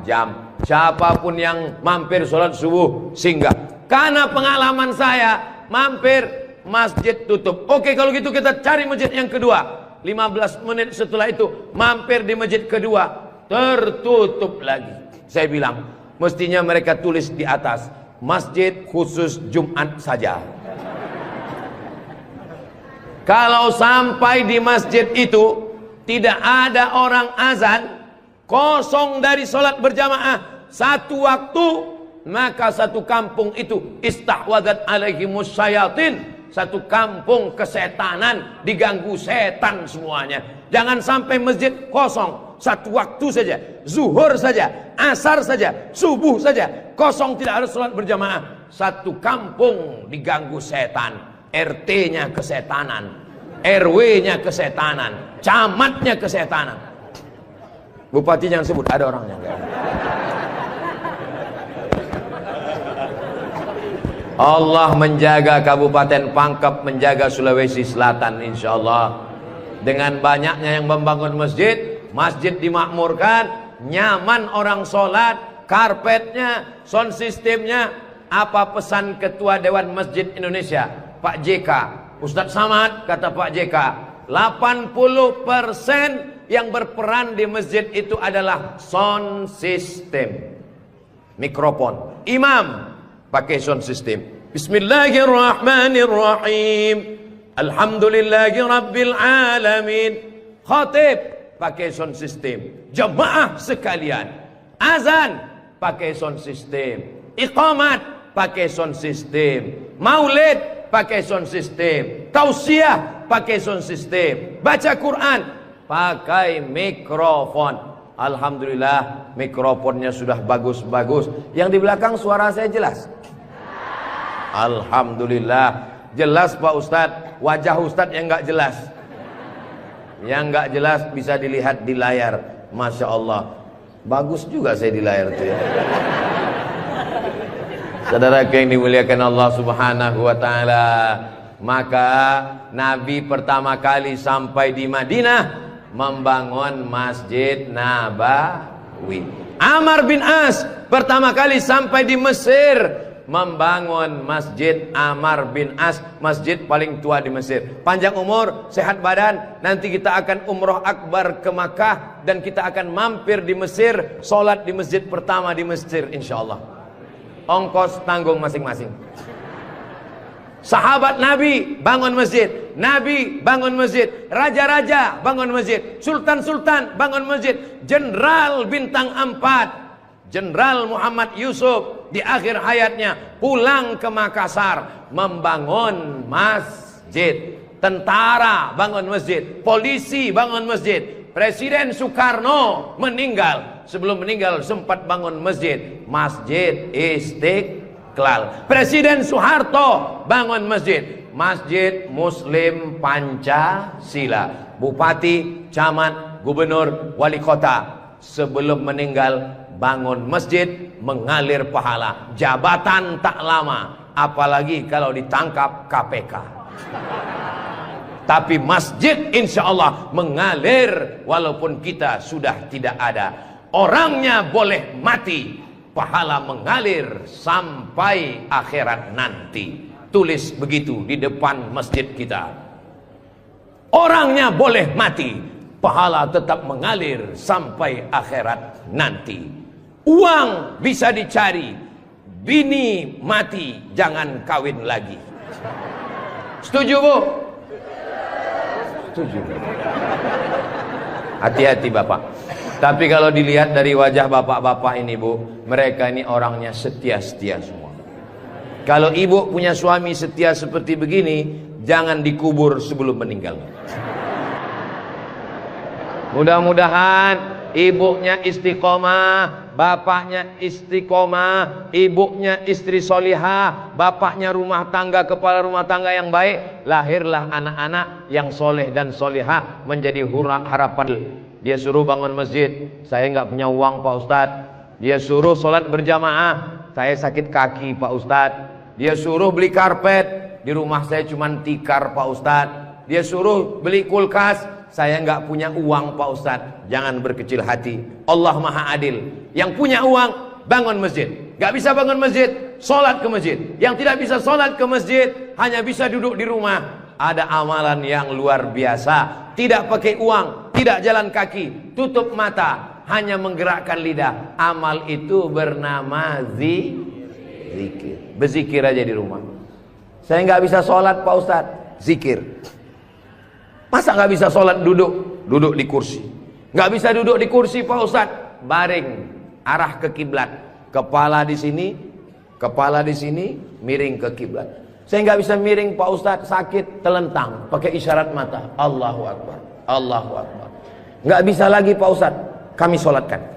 jam. Siapapun yang mampir sholat subuh singgah. Karena pengalaman saya mampir masjid tutup. Oke, kalau gitu kita cari masjid yang kedua. 15 menit setelah itu mampir di masjid kedua, tertutup lagi. Saya bilang mestinya mereka tulis di atas, masjid khusus Jumat saja. Kalau sampai di masjid itu tidak ada orang azan, kosong dari sholat berjamaah satu waktu, maka satu kampung itu istahwadat alaihimus syayatin, satu kampung kesetanan, diganggu setan semuanya. Jangan sampai masjid kosong satu waktu saja, zuhur saja, asar saja, subuh saja, kosong tidak ada sholat berjamaah. Satu kampung diganggu setan. RT-nya kesetanan, RW-nya kesetanan, camatnya kesetanan. Bupati jangan sebut, ada orangnya. Allah menjaga Kabupaten Pangkep, menjaga Sulawesi Selatan insyaallah. Dengan banyaknya yang membangun masjid, masjid dimakmurkan, nyaman orang sholat, karpetnya, sound systemnya. Apa pesan Ketua Dewan Masjid Indonesia Pak JK, Ustadz Samad, kata Pak JK, 80% yang berperan di masjid itu adalah sound system, mikrofon. Imam pakai sound system, Bismillahirrahmanirrahim, Alhamdulillahi Rabbil Alamin. Khatib pakai sound system. Jamaah sekalian, azan pakai sound system, iqamat pakai sound system, maulid pakai sound system, tausiah pakai sound system, baca Quran pakai mikrofon. Alhamdulillah mikrofonnya sudah bagus-bagus. Yang di belakang suara saya jelas? Alhamdulillah jelas Pak Ustadz. Wajah Ustadz yang nggak jelas, yang nggak jelas bisa dilihat di layar. Masya Allah, bagus juga saya di layar itu ya. Saudara yang dimuliakan Allah Subhanahu wa taala, Maka Nabi pertama kali sampai di Madinah membangun Masjid Nabawi. Amr bin As pertama kali sampai di Mesir membangun Masjid Amr bin As, masjid paling tua di Mesir. Panjang umur, sehat badan, nanti kita akan umroh akbar ke Makkah dan kita akan mampir di Mesir, sholat di masjid pertama di Mesir insyaallah. Ongkos tanggung masing-masing. Sahabat Nabi bangun masjid, Nabi bangun masjid, raja-raja bangun masjid, sultan-sultan bangun masjid, jenderal bintang 4, Jenderal Muhammad Yusuf di akhir hayatnya pulang ke Makassar membangun masjid. Tentara bangun masjid, polisi bangun masjid. Presiden Soekarno meninggal, sebelum meninggal sempat bangun masjid, Masjid Istiqlal. Presiden Soeharto bangun masjid, Masjid Muslim Pancasila. Bupati, camat, gubernur, wali kota sebelum meninggal bangun masjid, mengalir pahala. Jabatan tak lama, apalagi kalau ditangkap KPK. Tapi masjid insya Allah mengalir walaupun kita sudah tidak ada. Orangnya boleh mati, pahala mengalir sampai akhirat nanti. Tulis begitu di depan masjid kita. Orangnya boleh mati, pahala tetap mengalir sampai akhirat nanti. Uang bisa dicari, bini mati jangan kawin lagi. Setuju Bu? Setuju. Hati-hati Bapak. Tapi kalau dilihat dari wajah bapak-bapak ini Bu, mereka ini orangnya setia-setia semua. Kalau ibu punya suami setia seperti begini, jangan dikubur sebelum meninggal. Mudah-mudahan ibunya istiqomah, bapaknya istiqomah, ibunya istri solihah, bapaknya rumah tangga, kepala rumah tangga yang baik, lahirlah anak-anak yang soleh dan solihah menjadi harapan. Dia suruh bangun masjid, saya nggak punya uang Pak Ustadz. Dia suruh sholat berjamaah, saya sakit kaki Pak Ustadz. Dia suruh beli karpet, di rumah saya cuma tikar Pak Ustadz. Dia suruh beli kulkas, saya nggak punya uang Pak Ustadz. Jangan berkecil hati, Allah Maha Adil. Yang punya uang bangun masjid, nggak bisa bangun masjid, sholat ke masjid. Yang tidak bisa sholat ke masjid, hanya bisa duduk di rumah. Ada amalan yang luar biasa, tidak pakai uang, tidak jalan kaki, tutup mata, hanya menggerakkan lidah. Amal itu bernama zikir. Berzikir aja di rumah. Saya nggak bisa sholat Pak Ustadz, zikir. Masa nggak bisa sholat duduk di kursi? Nggak bisa duduk di kursi Pak Ustadz, baring, arah ke kiblat, kepala di sini, miring ke kiblat. Saya nggak bisa miring Pak Ustadz, sakit, telentang, pakai isyarat mata, Allahu Akbar, Allahu Akbar. Nggak bisa lagi Pak Ustadz, kami sholatkan.